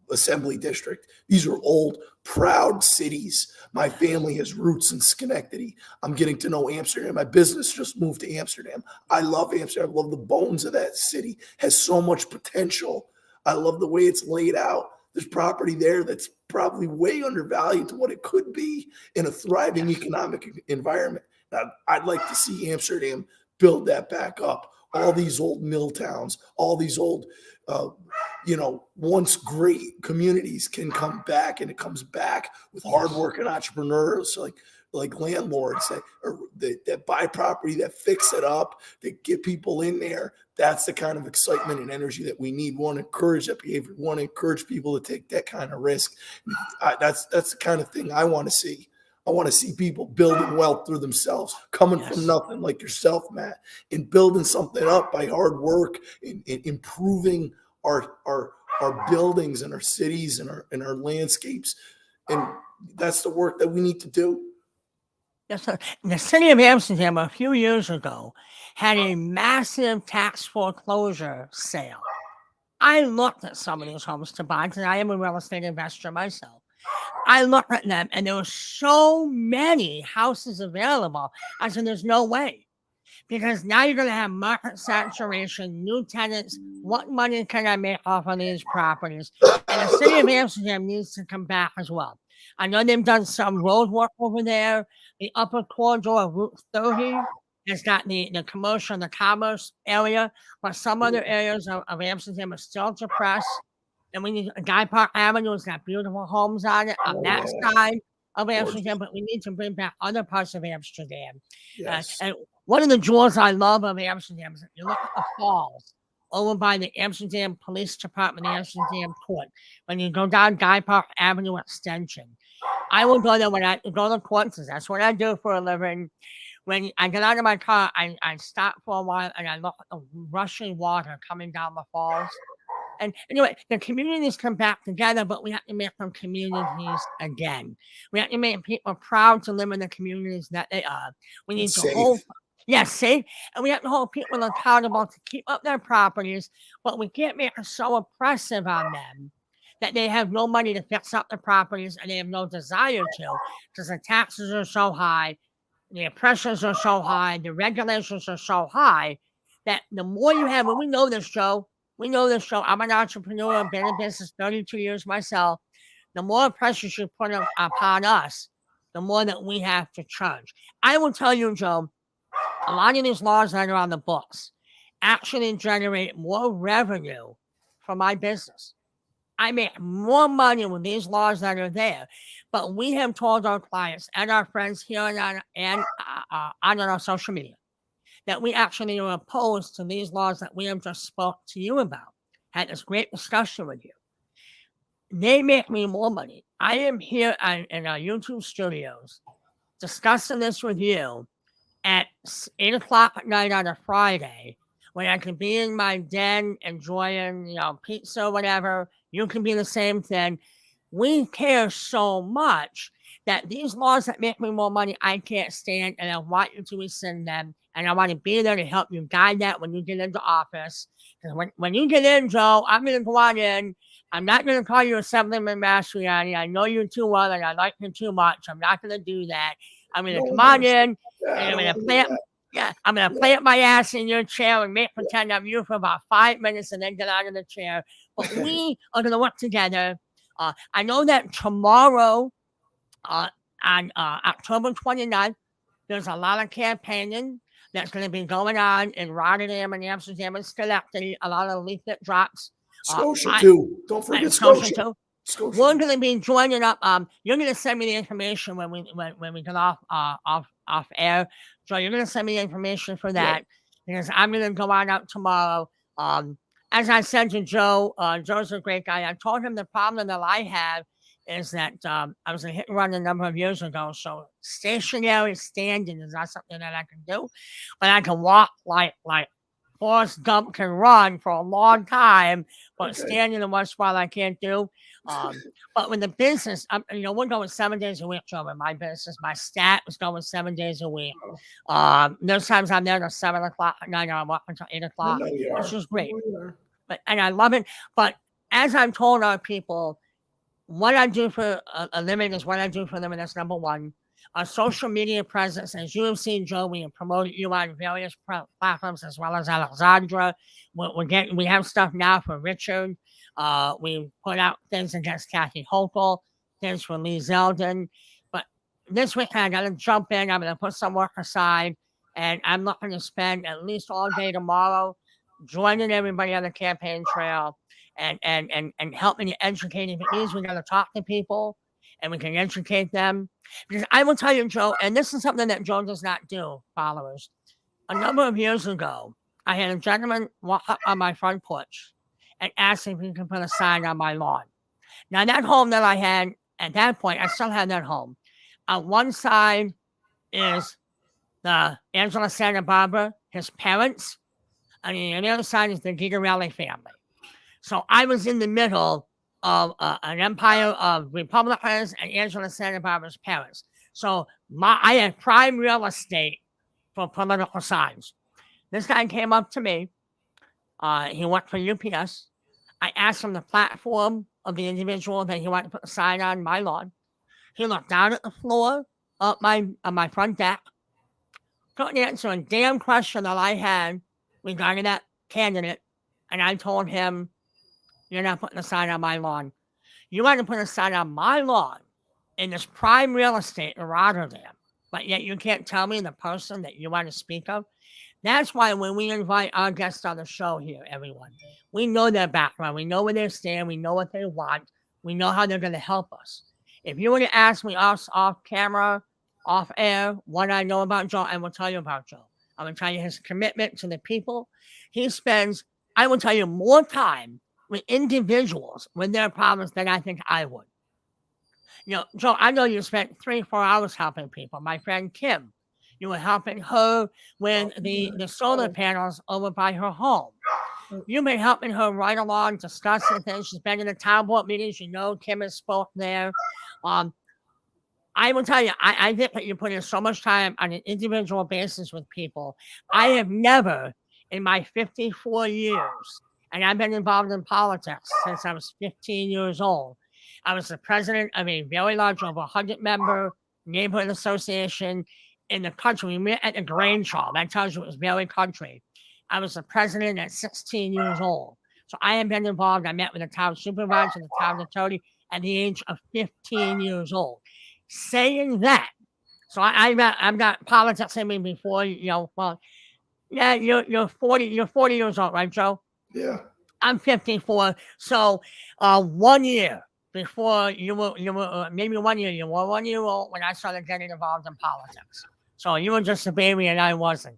assembly district. These are old, proud cities. My family has roots in Schenectady. I'm getting to know Amsterdam. My business just moved to Amsterdam. I love Amsterdam. I love the bones of that city. It has so much potential. I love the way it's laid out. There's property there that's probably way undervalued to what it could be in a thriving economic environment. Now, I'd like to see Amsterdam build that back up. All these old mill towns, all these old once great communities can come back, and it comes back with hardworking entrepreneurs like landlords that buy property, that fix it up, that get people in there. That's the kind of excitement and energy that we need. We want to encourage that behavior. We want to encourage people to take that kind of risk. That's the kind of thing I want to see. I want to see people building wealth through themselves, coming from nothing like yourself, Matt, and building something up by hard work and improving our buildings and our cities and our landscapes. And that's the work that we need to do. Yes, sir. The city of Amsterdam a few years ago had a massive tax foreclosure sale. I looked at some of these homes to buy because I am a real estate investor myself. I looked at them and there were so many houses available. I said, there's no way. Because now you're going to have market saturation, new tenants. What money can I make off of these properties? And the city of Amsterdam needs to come back as well. I know they've done some road work over there. The upper corridor of Route 30 has got the commercial and the commerce area, but some other areas of Amsterdam are still depressed. And we need Guy Park Avenue has got beautiful homes on it on that side of Amsterdam, but we need to bring back other parts of Amsterdam. Yes. And one of the jewels I love of Amsterdam is if you look at the falls over by the Amsterdam Police Department, the Amsterdam Court, when you go down Guy Park Avenue Extension. I will go there when I go to court, because that's what I do for a living. When I get out of my car, I stop for a while and I look at the rushing water coming down the falls. And anyway, the communities come back together, but we have to make them communities again. We have to make people proud to live in the communities that they are. We need to hold, safe, and we have to hold people accountable to keep up their properties, but we can't make it so oppressive on them that they have no money to fix up the properties and they have no desire to, because the taxes are so high, the oppressions are so high, the regulations are so high, that the more you have, and we know this, Joe, I'm an entrepreneur. I've been in business 32 years myself. The more pressure you put upon us, the more that we have to charge. I will tell you, Joe, a lot of these laws that are on the books actually generate more revenue for my business. I make more money with these laws that are there. But we have told our clients and our friends here and on our social media that we actually are opposed to these laws that we have just spoke to you about. Had this great discussion with you. They make me more money. I am here in our YouTube studios discussing this with you at 8 o'clock at night on a Friday, when I can be in my den enjoying, pizza or whatever. You can be the same thing. We care so much that these laws that make me more money, I can't stand, and I want you to rescind them. And I want to be there to help you guide that when you get into office. Because when you get in, Joe, I'm going to go on in. I'm not going to call you Assemblyman Mastroianni. I know you too well, and I like you too much. I'm not going to do that. I'm going to come on in, and I'm going to play it. Yeah, I'm going to play up my ass in your chair and make pretend I'm you for about 5 minutes and then get out of the chair. But we are going to work together I know that tomorrow, on October 29th, there's a lot of campaigning that's going to be going on in Rotterdam and Amsterdam and Schenectady. A lot of leaflet drops. Scotia too. Don't forget Scotia. Too. Scotia. We're going to be joining up. You're going to send me the information when we get off air. So you're going to send me the information for that, because I'm going to go on out tomorrow. As I said to Joe, Joe's a great guy. I told him the problem that I have is that I was a hit and run a number of years ago. So stationary standing is not something that I can do, but I can walk like Forrest Gump can run for a long time, but standing in one spot I can't do. But with the business, we're going 7 days a week, Joe, in my business. My stat is going 7 days a week. There's times I'm there till 7 o'clock at night, I'm up until 8 o'clock, which is great. And I love it. But as I've told our people, what I do for a living is what I do for them, and that's number one. Our social media presence, as you have seen, Joe, we have promoted you on various platforms, as well as Alexandra. We have stuff now for Richard. We put out things against Kathy Hochul, things for Lee Zeldin. But this week, I got to jump in. I'm going to put some work aside, and I'm looking to spend at least all day tomorrow joining everybody on the campaign trail and helping to educate. If it means we got to talk to people and we can educate them. Because I will tell you, Joe, and this is something that Joe does not do, followers. A number of years ago, I had a gentleman walk up on my front porch and ask if he could put a sign on my lawn. Now, that home that I had at that point, I still had that home. On one side is the Angela Santa Barbara, his parents, and on the other side is the Gigarelli family. So I was in the middle of an empire of Republicans and Angela Santa Barbara's parents. So I had prime real estate for political signs. This guy came up to me. He worked for UPS. I asked him the platform of the individual that he wanted to put a sign on my lawn. He looked down at the floor of my front deck, couldn't answer a damn question that I had regarding that candidate. And I told him, you're not putting a sign on my lawn. You want to put a sign on my lawn in this prime real estate in Rotterdam, but yet you can't tell me the person that you want to speak of. That's why when we invite our guests on the show here, everyone, we know their background. We know where they stand. We know what they want. We know how they're going to help us. If you were to ask me off camera, off air, what I know about Joe, I will tell you about Joe. I will tell you his commitment to the people. He spends, I will tell you, more time with individuals with their problems than I think I would. Joe, I know you spent 3-4 hours helping people. My friend Kim, you were helping her with the solar panels over by her home. You've been helping her right along, discussing things. She's been in the town board meetings. Kim has spoke there. I will tell you, I think that you put in so much time on an individual basis with people. I have never, in my 54 years, and I've been involved in politics since I was 15 years old. I was the president of a very large, over 100-member neighborhood association in the country. We met at the Grange Hall. That tells you it was very country. I was the president at 16 years old. So I have been involved. I met with the town supervisor, the town attorney at the age of 15 years old. Saying that, so I've got politics in me before, you're 40 years old, right, Joe? Yeah. I'm 54. So 1 year before you were maybe 1 year, you were 1 year old when I started getting involved in politics. So you were just a baby and I wasn't.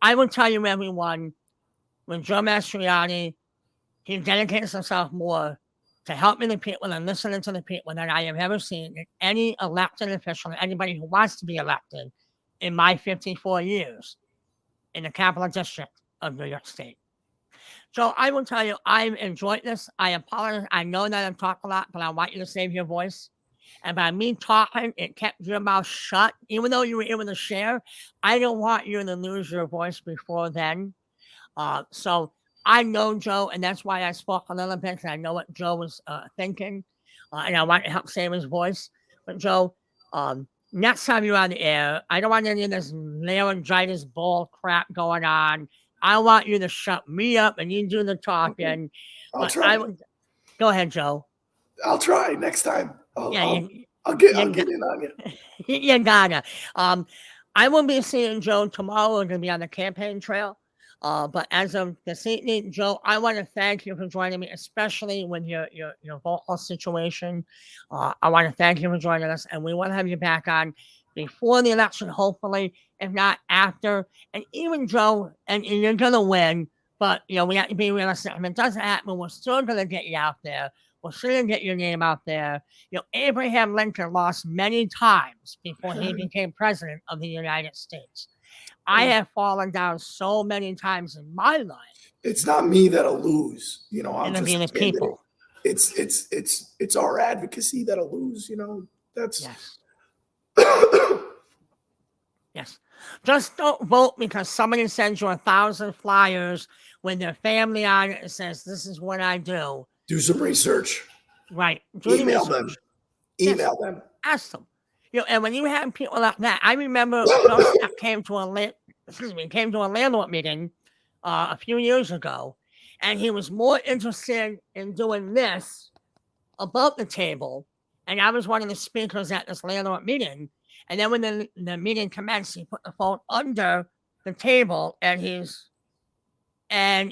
I will tell you, everyone, when Joe Mastroianni, he dedicates himself more to helping the people and listening to the people than I have ever seen in any elected official, anybody who wants to be elected in my 54 years in the Capital District of New York State. So I will tell you, I've enjoyed this. I apologize. I know that I've talked a lot, but I want you to save your voice. And by me talking, it kept your mouth shut. Even though you were able to share, I don't want you to lose your voice before then. So I know Joe, and that's why I spoke a little bit, and I know what Joe was thinking, and I want to help save his voice. But Joe, next time you're on the air, I don't want any of this laryngitis bull crap going on. I want you to shut me up and you do the talking. I'll try. Go ahead, Joe. I'll try next time. Yeah, I'll get you in got on you. you gotta. I will be seeing Joe tomorrow. We're gonna be on the campaign trail. But as of this evening, Joe, I want to thank you for joining me, especially with your vocal situation. I want to thank you for joining us, and we want to have you back on before the election, hopefully, if not after. And even Joe, and you're gonna win, but we have to be realistic. If it doesn't happen, we're still gonna get you out there. We're still gonna get your name out there. Abraham Lincoln lost many times before he became president of the United States. I have fallen down so many times in my life. It's not me that'll lose. I'm It'll just be the people. It's our advocacy that'll lose. That's Yes. Yes. Just don't vote because somebody sends you 1,000 flyers with their family on it and says, "This is what I do." Do some research. Right. Email them. Email them. Ask them. And when you have people like that, I remember Joseph came to a landlord meeting a few years ago, and he was more interested in doing this above the table. And I was one of the speakers at this landlord meeting. And then when the meeting commenced, he put the phone under the table, and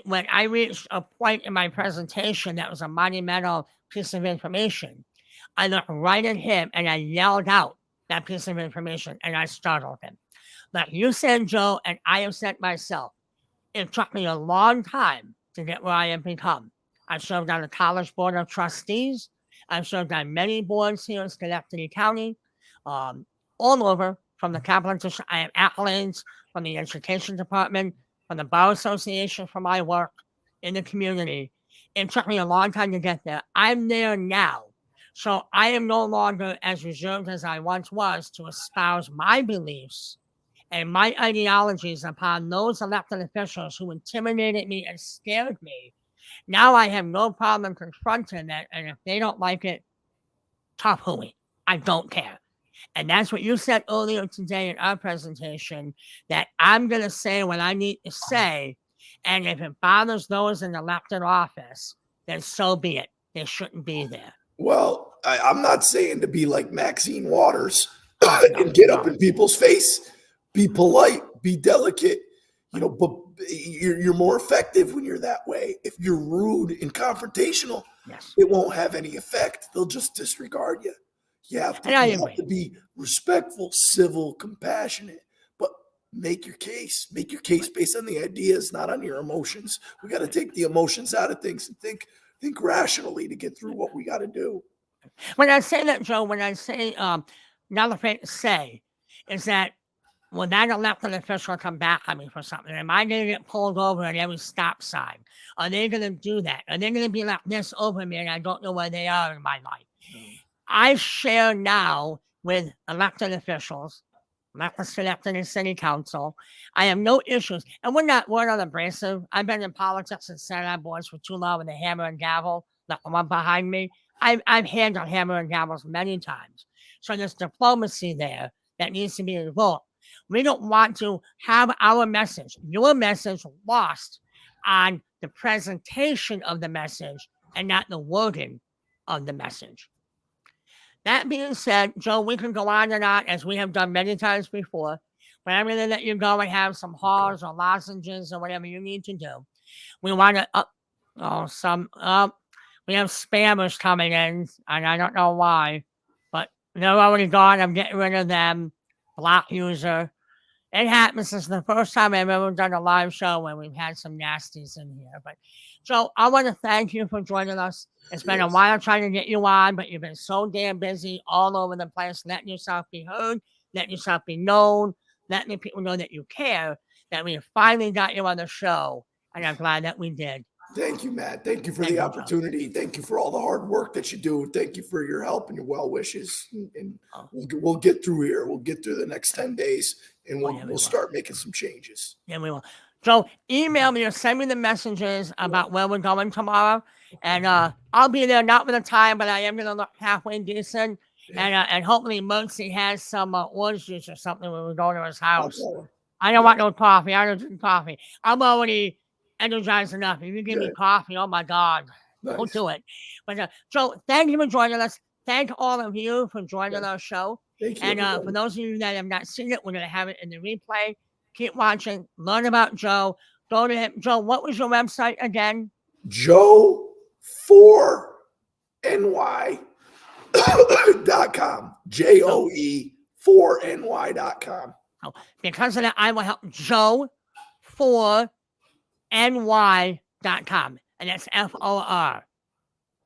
when I reached a point in my presentation that was a monumental piece of information, I looked right at him and I yelled out that piece of information and I startled him. Like you said, Joe, and I have said myself, it took me a long time to get where I have become. I've served on the College Board of Trustees. I've served on many boards here in Schenectady County, all over from the Capital District. I have accolades from the Education Department, from the Bar Association for my work in the community. It took me a long time to get there. I'm there now. So I am no longer as reserved as I once was to espouse my beliefs and my ideologies upon those elected officials who intimidated me and scared me. Now I have no problem confronting that, and if they don't like it, tough hooey. I don't care. And that's what you said earlier today in our presentation, that I'm going to say what I need to say, and if it bothers those in elected office, then so be it. They shouldn't be there. Well, I'm not saying to be like Maxine Waters and get up in people's face. Be polite, be delicate, but you're more effective when you're that way. If you're rude and confrontational, it won't have any effect. They'll just disregard you. You have to be respectful, civil, compassionate, but make your case. Make your case based on the ideas, not on your emotions. We got to take the emotions out of things and think rationally to get through what we got to do. When I say that, Joe, when I say another thing to say is that when that elected official come back on me for something, am I going to get pulled over at every stop sign? Are they going to do that? Are they going to be like this over me and I don't know where they are in my life? I share now with elected officials, elected Schenectady City Council. I have no issues. And we're not abrasive. I've been in politics and sat on boards for too long with a hammer and gavel, like the one behind me. I've handled hammer and gavels many times. So there's diplomacy there that needs to be invoked. We don't want to have our message, your message, lost on the presentation of the message and not the wording of the message. That being said, Joe, we can go on and on as we have done many times before, but I'm going to let you go and have some haws or lozenges or whatever you need to do. We want to, we have spammers coming in, and I don't know why, but they're already gone. I'm getting rid of them. Block user. It happens. This is the first time I've ever done a live show where we've had some nasties in here. But Joe, I want to thank you for joining us. It's been a while trying to get you on, but you've been so damn busy all over the place, letting yourself be heard, letting yourself be known, letting people know that you care, that we finally got you on the show. And I'm glad that we did. Thank you, Matt. Thank you for the opportunity. Joe. Thank you for all the hard work that you do. Thank you for your help and your well wishes. And we'll get through here. We'll get through the next 10 days and we'll start making some changes. Yeah, we will. So email me or send me the messages about where we're going tomorrow. And I'll be there, not with a time, but I am going to look halfway decent. Yeah. And hopefully Muncie has some orange juice or something when we go to his house. I don't want no coffee. I don't drink coffee. I'm already energized enough. If you give me coffee, oh my God. Don't Nice. do it. But Joe, thank you for joining us. Thank all of you for joining Yeah. our show. Thank you, And for everybody. those of you that have not seen it, we're going to have it in the replay. Keep watching. Learn about Joe. Go to him. Joe, what was your website again? Joe4ny.com. JOE4ny.com. Oh, because of that, I will help Joe4ny.com. And that's FOR.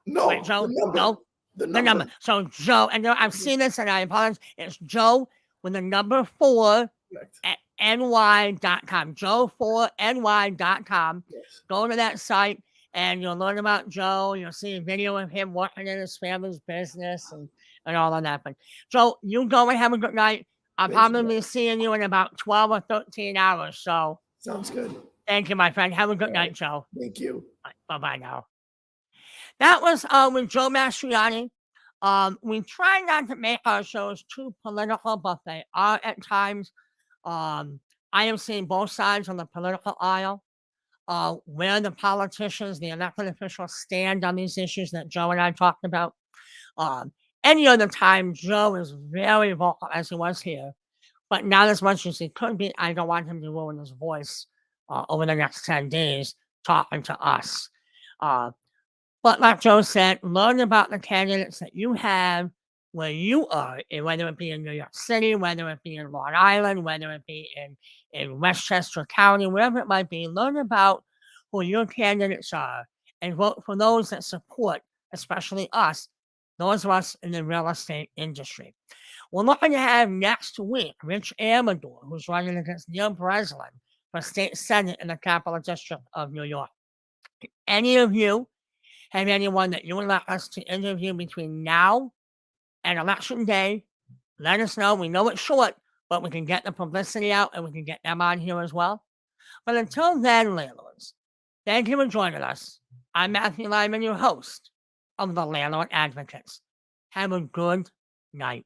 No, Wait, Joe? the number. No? The The number. number. So Joe, and I've seen this and I apologize. It's Joe with the number 4 Correct. at ny.com. Joe4ny.com. Yes. Go to that site and you'll learn about Joe. You'll see a video of him working in his family's business and all of that. But Joe, you go and have a good night. I'll Thank you, probably be seeing you in about 12 or 13 hours. So Sounds good. thank you, my friend. Have a good All night, right. Joe. Thank you. Bye-bye now. That was with Joe Mastroianni. We try not to make our shows too political, but they are at times. I have seen both sides on the political aisle, where the politicians, the elected officials stand on these issues that Joe and I talked about. Any other time, Joe is very vocal as he was here, but not as much as he could be. I don't want him to ruin his voice over the next 10 days talking to us. But like Joe said, learn about the candidates that you have where you are, and whether it be in New York City, whether it be in Long Island, whether it be in Westchester County, wherever it might be. Learn about who your candidates are and vote for those that support, especially us, those of us in the real estate industry. We're looking to have next week Rich Amador, who's running against Neil Breslin for state senate in the Capital District of New York. Any of you have anyone that you would like us to interview between now and election day, let us know. We know it's short, but we can get the publicity out and we can get them on here as well. But until then, landlords, thank you for joining us. I'm Matthew Lyman, your host of the Landlord Advocates. Have a good night.